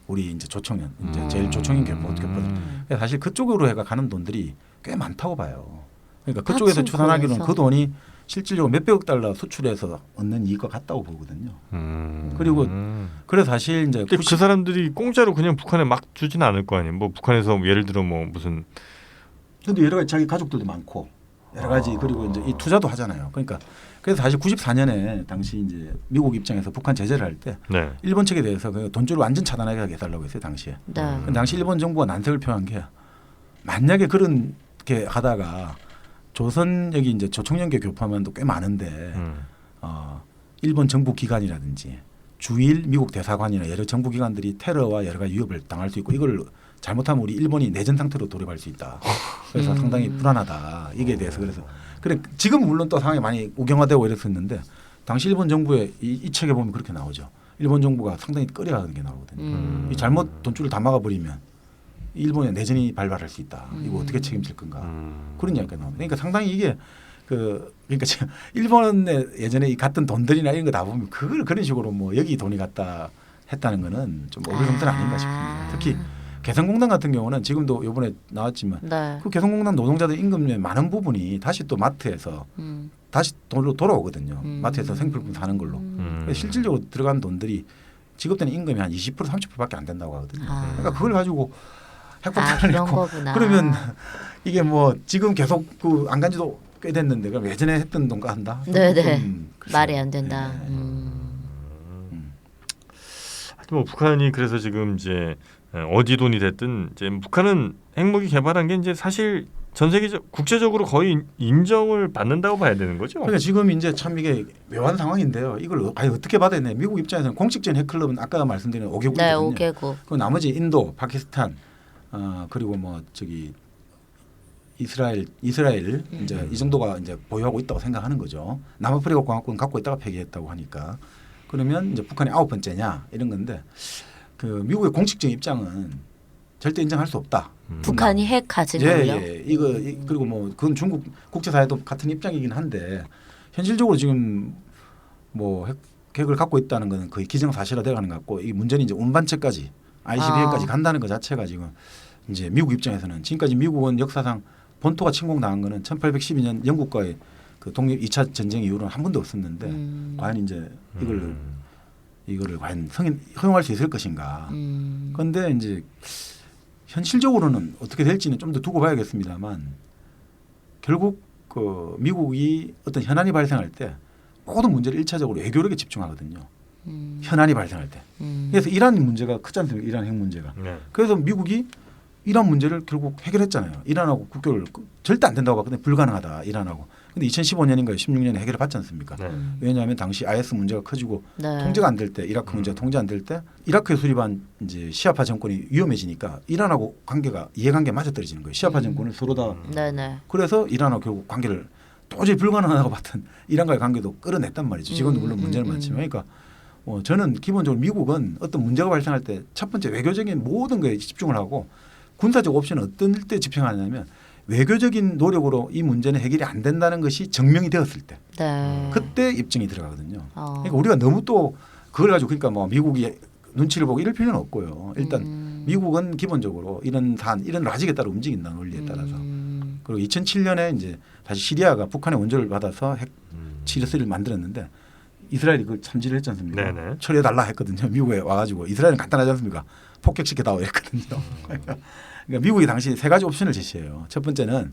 우리 이제 조청년, 이제 제일 조청년 계열 사실 그쪽으로 해가 가는 돈들이 꽤 많다고 봐요. 그러니까 그쪽에서 추산하기로는 빠찡코에서. 그 돈이 실질적으로 몇백억 달러 수출해서 얻는 이익과 같다고 보거든요. 그리고 그래서 사실 이제 근데 그 사람들이 공짜로 그냥 북한에 막 주진 않을 거 아니에요. 뭐 북한에서 예를 들어 뭐 무슨 근데 여러 가지 자기 가족들도 많고 여러 가지 그리고 이제 이 투자도 하잖아요. 그러니까 그래서 사실 94년에 당시 이제 미국 입장에서 북한 제재를 할 때 네. 일본 측에 대해서 그 돈줄을 완전 차단하게 해달라고 했어요 당시에. 네. 근데 당시 일본 정부가 난색을 표한 게 만약에 그렇게 하다가 조선 여기 이제 조총련계 교파만도 꽤 많은데 일본 정부 기관이라든지 주일 미국 대사관이나 여러 정부 기관들이 테러와 여러 가지 위협을 당할 수 있고 이걸 잘못하면 우리 일본이 내전 상태로 돌입할 수 있다. 그래서 상당히 불안하다. 이게 대해서 그래서 그래 지금 물론 또 상황이 많이 우경화되고 이랬었는데 당시 일본 정부의 이 책에 보면 그렇게 나오죠. 일본 정부가 상당히 꺼려하는 게 나오거든요. 이 잘못 돈줄을 다 막아버리면 일본의 내전이 발발할 수 있다. 이거 어떻게 책임질 건가? 그런 이야기가 나옵니다. 그러니까 상당히 이게 그러니까 지금 일본의 예전에 이 갔던 돈들이나 이런 거 다 보면 그걸 그런 식으로 뭐 여기 돈이 갔다 했다는 거는 좀 어불성설 아닌가 싶습니다. 특히 개성공단 같은 경우는 지금도 이번에 나왔지만 네. 그 개성공단 노동자들 임금의 많은 부분이 다시 또 마트에서 다시 돈으로 돌아오거든요. 마트에서 생필품 사는 걸로. 그래서 실질적으로 들어간 돈들이 지급되는 임금이 한 20% 30%밖에 안 된다고 하거든요. 그러니까 그걸 가지고 핵폭탄을 그런 했고 거구나. 그러면 이게 뭐 지금 계속 그 안 간지도 꽤 됐는데 그럼 예전에 했던 돈과 한다? 네네. 말이 안 된다. 네. 하여튼 뭐 북한이 그래서 지금 이제 어디 돈이 됐든 이제 북한은 핵무기 개발한 게 이제 사실 전 세계적 국제적으로 거의 인정을 받는다고 봐야 되는 거죠. 그러니까 지금 이제 참 이게 묘한 상황인데요. 이걸 아예 어떻게 받아야 되냐. 미국 입장에서는 공식적인 핵클럽은 아까 말씀드린 5개국이거든요. 네, 5개국. 그 나머지 인도, 파키스탄, 그리고 뭐 저기 이스라엘 이제 이 정도가 이제 보유하고 있다고 생각하는 거죠. 남아프리카 공화국은 갖고 있다가 폐기했다고 하니까 그러면 이제 북한이 9번째냐 이런 건데 그 미국의 공식적인 입장은 절대 인정할 수 없다. 북한이 핵 가진 걸요? 예. 그리고 뭐 그건 중국 국제사회도 같은 입장이긴 한데 현실적으로 지금 뭐 핵을 갖고 있다는 것은 거의 기정사실화 돼가는 것 같고 이 문제는 이제 운반체까지 ICBM까지 간다는 것 자체가 지금 이제 미국 입장에서는 지금까지 미국은 역사상 본토가 침공당한 거는 1812년 영국과의 그 독립 2차 전쟁 이후로는 한 번도 없었는데 과연 이제 이거를 과연 허용할 수 있을 것인가. 그런데 이제 현실적으로는 어떻게 될지는 좀 더 두고 봐야겠습니다만 결국 그 미국이 어떤 현안이 발생할 때 모든 문제를 1차적으로 외교력에 집중하거든요. 현안이 발생할 때. 그래서 이란 문제가 크지 않습니까? 이란 핵 문제가. 네. 그래서 미국이 이란 문제를 결국 해결했잖아요. 이란하고 국교를 절대 안 된다고 봤거든요. 불가능하다. 이란하고. 근데 2015년인가 16년에 해결을 받지 않습니까? 네. 왜냐하면 당시 IS 문제가 커지고 네. 통제가 안 될 때 이라크 문제가 통제 안 될 때 이라크에 수립한 이제 시아파 정권이 위험해지니까 이란하고 관계가 이해관계 맞아 떨어지는 거예요. 시아파 정권을 서로 다 네네. 그래서 이란하고 결국 관계를 도저히 불가능하다고 봤던 이란과의 관계도 끌어냈단 말이죠. 지금도 물론 문제는 많지만 그러니까 저는 기본적으로 미국은 어떤 문제가 발생할 때 첫 번째 외교적인 모든 거에 집중을 하고 군사적 옵션은 어떤 때 집중하냐면 외교적인 노력으로 이 문제는 해결이 안 된다는 것이 증명이 되었을 때 네. 그때 입증이 들어가거든요. 그러니까 우리가 너무 또 그걸 가지고 그러니까 뭐 미국이 눈치를 보고 이럴 필요는 없고요. 일단 미국은 기본적으로 이런 라직에 따라 움직인다 논리에 따라서. 그리고 2007년에 이제 다시 시리아가 북한의 원조를 받아서 핵 치료스를 만들었는데 이스라엘이 그걸 참지를 했지 않습니까? 네네. 처리해달라 했거든요. 미국에 와가지고 이스라엘은 간단하지 않습니까? 폭격시켜다오 이랬거든요. 그러니까 미국이 당시 세 가지 옵션을 제시해요. 첫 번째는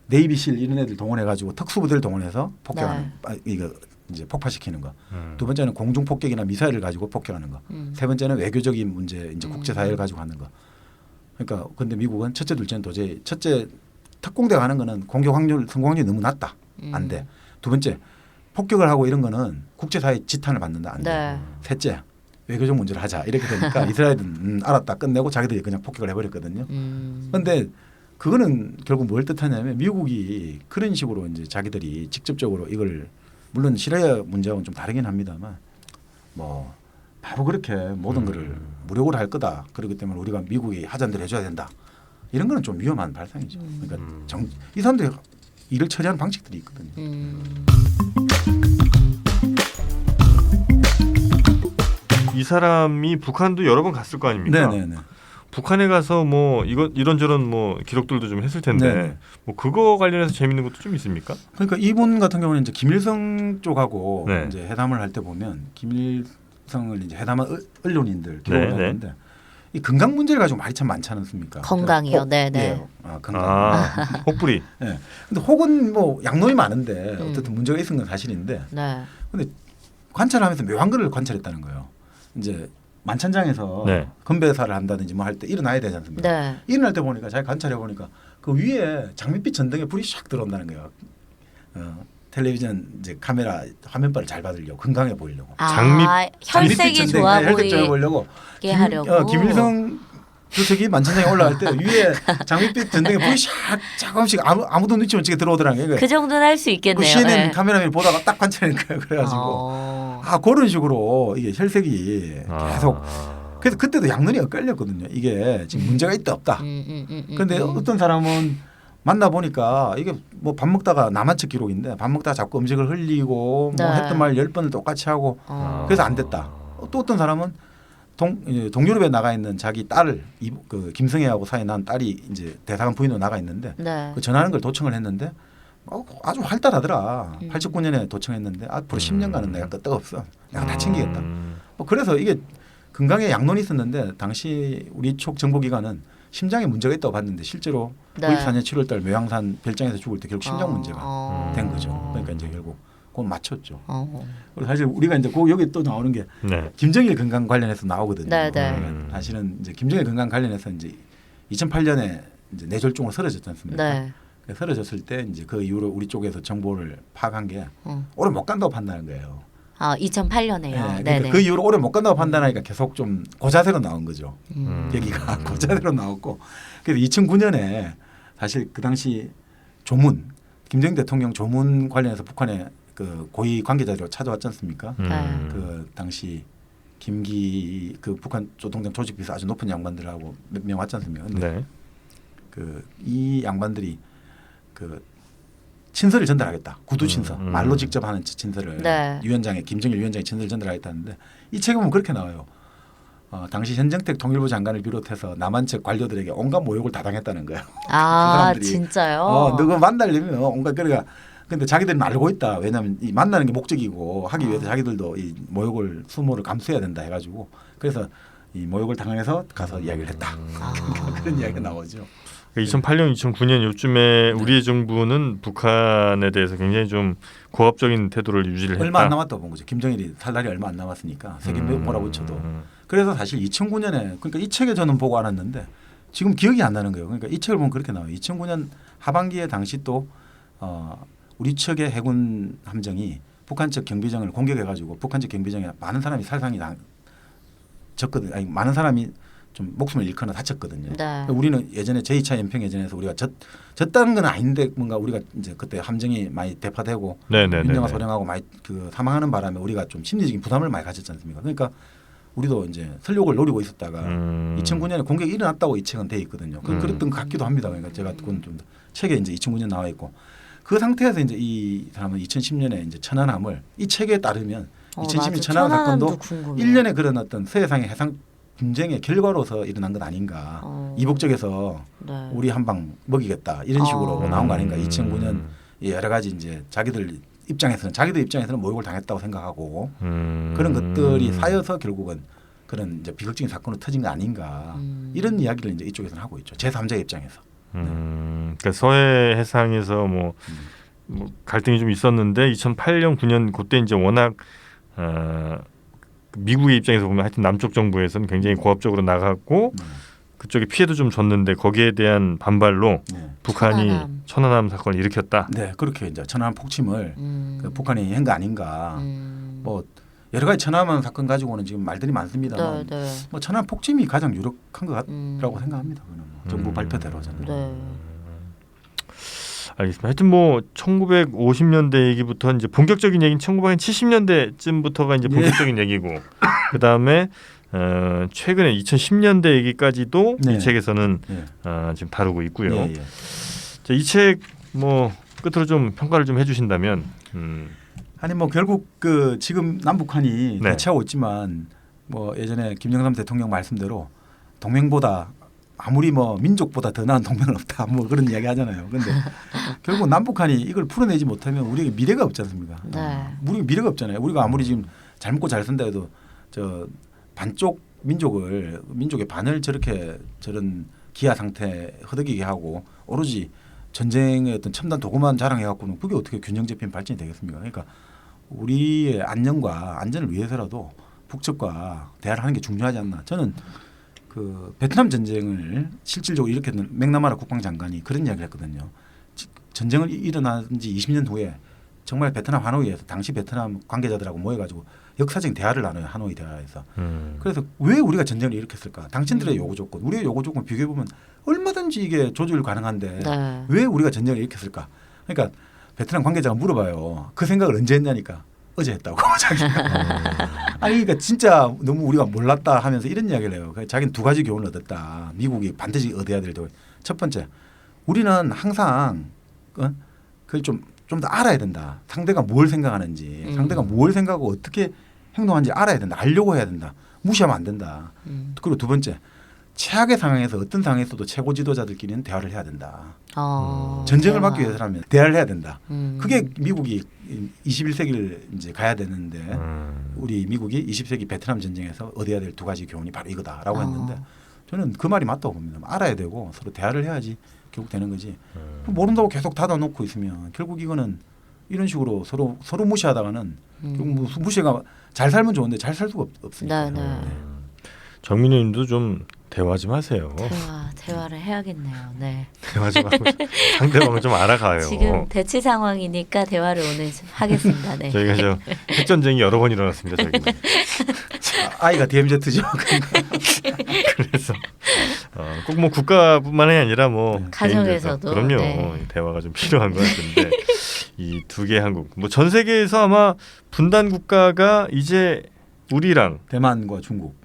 네이비실 이런 애들 동원해가지고 특수부대를 동원해서 폭격하는 이거 이제 폭파시키는 거. 두 번째는 공중 폭격이나 미사일을 가지고 폭격하는 거. 세 번째는 외교적인 문제 이제 국제사회를 가지고 하는 거. 그러니까 근데 미국은 첫째 둘째는 도저히 첫째 특공대 가는 거는 공격 확률 성공 확률이 너무 낮다. 안 돼. 두 번째 폭격을 하고 이런 거는 국제사회 지탄을 받는다. 안 돼. 네. 셋째 외교적 문제를 하자 이렇게 되니까 이스라엘은 알았다 끝내고 자기들이 그냥 폭격을 해버렸거든요. 그런데 그거는 결국 뭘 뜻하냐면 미국이 그런 식으로 이제 자기들이 직접적으로 이걸 물론 시리아 문제하고는 좀 다르긴 합니다만 뭐 바로 그렇게 모든 거를 무력으로 할 거다. 그렇기 때문에 우리가 미국이 하자는 대로 해줘야 된다. 이런 거는 좀 위험한 발상이죠. 그러니까 이 사람들이 일을 처리하는 방식들이 있거든요. 이 사람이 북한도 여러 번 갔을 거 아닙니까? 네네네. 북한에 가서 뭐 이런저런 뭐 기록들도 좀 했을 텐데 네네. 뭐 그거 관련해서 재밌는 것도 좀 있습니까? 그러니까 이분 같은 경우는 이제 김일성 쪽하고 네. 이제 회담을 할 때 보면 김일성을 이제 회담한 언론인들 기록을 네, 하는데 이 건강 문제를 가지고 말이 참 많지 않습니까? 건강이요. 네네. 예, 건강. 혹부리. 예. 근데 혹은 뭐 양놈이 많은데 어쨌든 문제가 있은 건 사실인데 네. 근데 관찰하면서 묘한 거를 관찰했다는 거예요. 이제 만찬장에서 네. 건배사를 한다든지 뭐 할 때 일어나야 되지 않습니까? 네. 일어날 때 보니까 자기 관찰해 보니까 그 위에 장밋빛 전등에 불이 샥 들어온다는 거예요. 텔레비전 이제 카메라 화면빨을 잘 받으려고 건강해 보이려고. 혈색이 좋아 보이려고. 보이게 하려고. 김일성 주석이 만찬장에 올라갈 때 위에 장밋빛 전등에 불이 샥 조금씩 아무도 눈치 못 채게 들어오더라는 거예요. 그 정도는 할 수 있겠네요. 그 CNN 네. 카메라맨이 보다가 딱 관찰하는 거예요. 그래가지고 그런 식으로 이게 혈색이 계속. 그래서 그때도 양눈이 엇갈렸거든요. 이게 지금 문제가 있다 없다. 그런데 어떤 사람은 만나 보니까 이게 뭐 밥 먹다가 남한 척 기록인데 밥 먹다가 자꾸 음식을 흘리고 네. 뭐 했던 말 10번을 똑같이 하고 그래서 안 됐다. 또 어떤 사람은 동유럽에 나가 있는 자기 딸을 그 김성애하고 사이 난 딸이 이제 대사관 부인으로 나가 있는데 네. 그 전하는 걸 도청을 했는데 아주 활달하더라. 89년에 도청했는데 앞으로 10년간은 내가 끄떡없어. 내가 다 챙기겠다. 그래서 이게 건강에 양론이 있었는데 당시 우리 쪽 정보기관은 심장에 문제가 있다고 봤는데 실제로 네. 54년 7월달 묘양산 별장에서 죽을 때 결국 심장 문제가 된 거죠. 그러니까 이제 결국 그건 맞췄죠. 그리고 사실 우리가 이제 여기 또 나오는 게 네. 김정일 건강 관련해서 나오거든요. 네, 네. 그러니까 사실은 이제 김정일 건강 관련해서 이제 2008년에 이제 뇌졸중으로 쓰러졌지 않습니까? 네. 쓰러졌을 때 이제 그 이후로 우리 쪽에서 정보를 파악한 게 오래 못 간다고 판단한 거예요. 2008년에요. 네, 네. 그러니까 그 이후로 오래 못 간다고 판단하니까 계속 좀 고자세로 나온 거죠. 여기가 음. 고자세로 나왔고 그래서 2009년에 사실 그 당시 조문 김정일 대통령 조문 관련해서 북한에 그 고위 관계자로 찾아왔지 않습니까? 그 당시 김기 그 북한 조동장 조직비서 아주 높은 양반들하고 몇 명 왔지 않습니까? 근데 네. 그 이 양반들이 그 친서를 전달하겠다. 구두 친서. 말로 직접 하는 친서를 네. 위원장의 김정일 위원장의 친서를 전달하겠다는데 이 책에 보면 그렇게 나와요. 당시 현정택 통일부 장관을 비롯해서 남한 측 관료들에게 온갖 모욕을 다 당했다는 거예요. 그 사람들이. 진짜요? 누구 만나려면 온갖 그러니까 근데 자기들은 알고 있다. 왜냐하면 이 만나는 게 목적이고 하기 위해서 자기들도 이 모욕을 수모를 감수해야 된다 해가지고 그래서 이 모욕을 당해서 가서 이야기를 했다. 그런 이야기가 나오죠. 2008년, 2009년 요쯤에 우리 정부는 북한에 대해서 굉장히 좀 고압적인 태도를 유지를 했다. 얼마 안 남았다고 본 거죠. 김정일이 살 날이 얼마 안 남았으니까 세계 몰아붙여도. 그래서 사실 2009년에 그러니까 이 책에 저는 보고 알았는데 지금 기억이 안 나는 거예요. 그러니까 이 책을 보면 그렇게 나와요. 2009년 하반기에 당시 또 우리 측의 해군 함정이 북한 측 경비정을 공격해가지고 북한 측 경비정에 많은 사람이 살상이 졌거든요. 아니, 많은 사람이 좀 목숨을 잃거나 다쳤거든요. 네. 우리는 예전에 제2차 연평 예전에서 우리가 졌다는 건 아닌데 뭔가 우리가 이제 그때 함정이 많이 대파되고 민영화 소령하고 많이 그 사망하는 바람에 우리가 좀 심리적인 부담을 많이 가졌지 않습니까? 그러니까 우리도 이제 설욕을 노리고 있었다가 2009년에 공격이 일어났다고 이 책은 돼 있거든요. 그랬던 것 같기도 합니다. 그러니까 제가 그건 좀 책에 이제 2009년 나와 있고 그 상태에서 이제 이 사람은 2010년에 이제 천안함을 이 책에 따르면 2010년 천안함 사건도 1년에 그런 어떤 서해상의 해상 분쟁의 결과로서 일어난 것 아닌가. 이북쪽에서 네. 우리 한 방 먹이겠다 이런 식으로 나온 거 아닌가. 2009년 여러 가지 이제 자기들 입장에서는 모욕을 당했다고 생각하고 그런 것들이 쌓여서 결국은 그런 이제 비극적인 사건으로 터진 거 아닌가. 이런 이야기를 이제 이쪽에서는 하고 있죠. 제3자 입장에서. 그러니까 서해 해상에서 뭐 갈등이 좀 있었는데 2008년 9년 그때 이제 워낙 미국의 입장에서 보면 하여튼 남쪽 정부에서는 굉장히 고압적으로 나갔고 그쪽에 피해도 좀 줬는데 거기에 대한 반발로 북한이 천안함 사건을 일으켰다. 네, 그렇게 이제 천안함 폭침을 그 북한이 한 거 아닌가. 뭐 여러 가지 천안함 사건 가지고는 지금 말들이 많습니다만 뭐 천안함 폭침이 가장 유력한 것 같라고 생각합니다. 그는 뭐 정부 발표대로 저는. 알겠습니다. 하여튼 뭐 1950년대 얘기부터 이제 본격적인 얘기는 1970년대쯤부터가 이제 본격적인 얘기고 그 다음에 최근에 2010년대 얘기까지도 네. 이 책에서는 예. 지금 다루고 있고요. 예, 예. 이 책 뭐 끝으로 좀 평가를 좀 해주신다면 아니 뭐 결국 그 지금 남북한이 네. 대치하고 있지만 뭐 예전에 김정삼 대통령 말씀대로 동맹보다 아무리 뭐 민족보다 더 나은 동맹은 없다 뭐 그런 이야기 하잖아요. 그런데 결국 남북한이 이걸 풀어내지 못하면 우리에게 미래가 없지 않습니까? 네. 우리가 미래가 없잖아요. 우리가 아무리 지금 잘 먹고 잘 산다 해도 저 반쪽 민족의 반을 저렇게 저런 기아 상태 허덕이게 하고 오로지 전쟁의 어떤 첨단 도구만 자랑해갖고는 그게 어떻게 균형 잡힌 발전이 되겠습니까? 그러니까 우리의 안녕과 안전을 위해서라도 북측과 대화를 하는 게 중요하지 않나. 저는 그 베트남 전쟁을 실질적으로 일으켰던 맥나마라 국방장관이 그런 이야기를 했거든요. 전쟁을 일어난 지 20년 후에 정말 베트남 하노이에서 당시 베트남 관계자들하고 모여가지고 역사적인 대화를 나눠요. 하노이 대화에서. 그래서 왜 우리가 전쟁을 일으켰을까? 당신들의 요구 조건, 우리의 요구 조건 비교해 보면 얼마든지 이게 조절 가능한데 네. 왜 우리가 전쟁을 일으켰을까? 그러니까 베트남 관계자가 물어봐요. 그 생각을 언제 했냐니까 어제 했다고 자기가. 아니 그러니까 진짜 너무 우리가 몰랐다 하면서 이런 이야기를 해요. 자기는 두 가지 교훈을 얻었다. 미국이 반드시 얻어야 될 도. 첫 번째, 우리는 항상 그걸 좀 더 알아야 된다. 상대가 뭘 생각하는지, 상대가 뭘 생각하고 어떻게 행동하는지 알아야 된다. 알려고 해야 된다. 무시하면 안 된다. 그리고 두 번째, 최악의 상황에서 어떤 상황에서도 최고 지도자들끼리는 대화를 해야 된다. 전쟁을 막기 위해서라면 대화를 해야 된다. 그게 미국이 21세기를 이제 가야 되는데 우리 미국이 20세기 베트남 전쟁에서 얻어야 될 두 가지 교훈이 바로 이거다라고 했는데 저는 그 말이 맞다고 봅니다. 알아야 되고 서로 대화를 해야지 결국 되는 거지. 모른다고 계속 닫아놓고 있으면 결국 이거는 이런 식으로 서로 무시하다가는 결국 무시가 잘 살면 좋은데 잘 살 수가 없으니까. 네, 네. 정민우님도 좀 대화 좀 하세요. 대화를 해야겠네요. 네. 대화 좀 하고 상대방을 좀 알아가요. 지금 대치 상황이니까 대화를 오늘 좀 하겠습니다. 네. 저희가 저 핵전쟁이 여러 번 일어났습니다. 저희는. 아이가 DMZ죠. 그래서 꼭 뭐 국가뿐만이 아니라 뭐 가정에서도, 그럼요. 네. 대화가 좀 필요한 것 같은데 이 두 개 한국 뭐 전 세계에서 아마 분단 국가가 이제 우리랑 대만과 중국.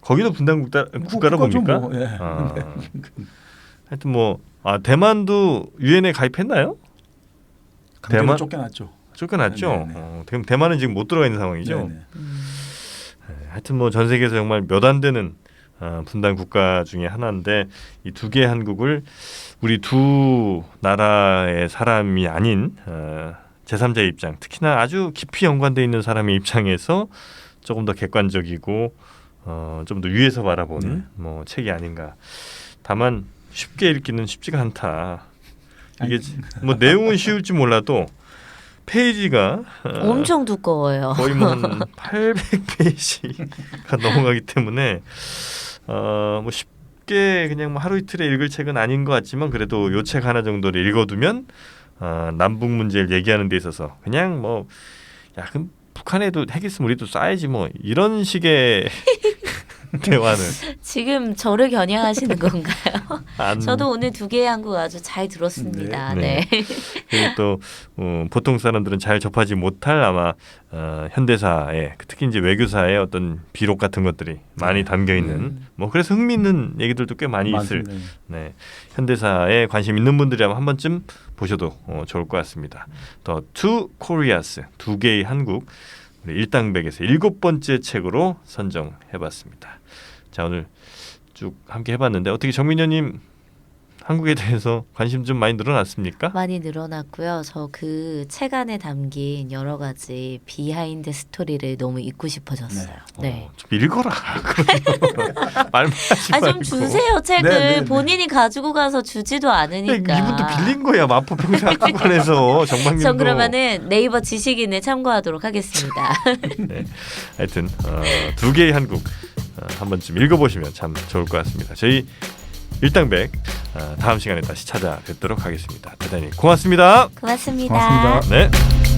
거기도 분단 국가라 국가죠, 봅니까? 뭐. 예. 하여튼 뭐 대만도 유엔에 가입했나요? 대만 쫓겨났죠. 쫓겨났죠. 네, 그럼 대만은 지금 못 들어가 있는 상황이죠. 네, 네. 하여튼 뭐 전 세계에서 정말 몇 안 되는 분단 국가 중에 하나인데 이 두 개의 한국을 우리 두 나라의 사람이 아닌 제3자의 입장, 특히나 아주 깊이 연관돼 있는 사람의 입장에서 조금 더 객관적이고 좀 더 위에서 바라보는 뭐 책이 아닌가. 다만 쉽게 읽기는 쉽지가 않다. 이게 뭐 내용은 쉬울지 몰라도 페이지가 엄청 두꺼워요. 거의 뭐 한 800페이지가 넘어가기 때문에 뭐 쉽게 그냥 뭐 하루 이틀에 읽을 책은 아닌 것 같지만 그래도 요 책 하나 정도를 읽어두면 남북 문제를 얘기하는 데 있어서 그냥 뭐 야 그럼 북한에도 핵 있으면 우리도 쏴야지 뭐 이런 식의 대화는 지금 저를 겨냥하시는 건가요? 안 저도 오늘 두 개의 한국 아주 잘 들었습니다. 네. 네. 그리고 또 보통 사람들은 잘 접하지 못할 아마 현대사의 특히 이제 외교사의 어떤 비록 같은 것들이 많이 담겨 있는 뭐 그래서 흥미있는 얘기들도 꽤 많이 있을 네, 현대사에 관심 있는 분들이 아마 한 번쯤 보셔도 좋을 것 같습니다. The Two Koreas 두 개의 한국 우리 일당백에서 7번째 책으로 선정해봤습니다. 자 오늘 쭉 함께 해봤는데 어떻게 정민여님 한국에 대해서 관심 좀 많이 늘어났습니까? 많이 늘어났고요. 저 그 책 안에 담긴 여러 가지 비하인드 스토리를 너무 읽고 싶어졌어요. 네. 좀 읽어라. 말만 하지 말고. 좀 주세요 책을. 네. 본인이 가지고 가서 주지도 않으니까. 이분도 빌린 거야. 마포 평생학관에서 정박님도. 전 그러면은 네이버 지식인을 참고하도록 하겠습니다. 네. 하여튼 두 개의 한국 한 번쯤 읽어보시면 참 좋을 것 같습니다. 저희 일당백 다음 시간에 다시 찾아뵙도록 하겠습니다. 대단히 고맙습니다. 고맙습니다. 고맙습니다. 네.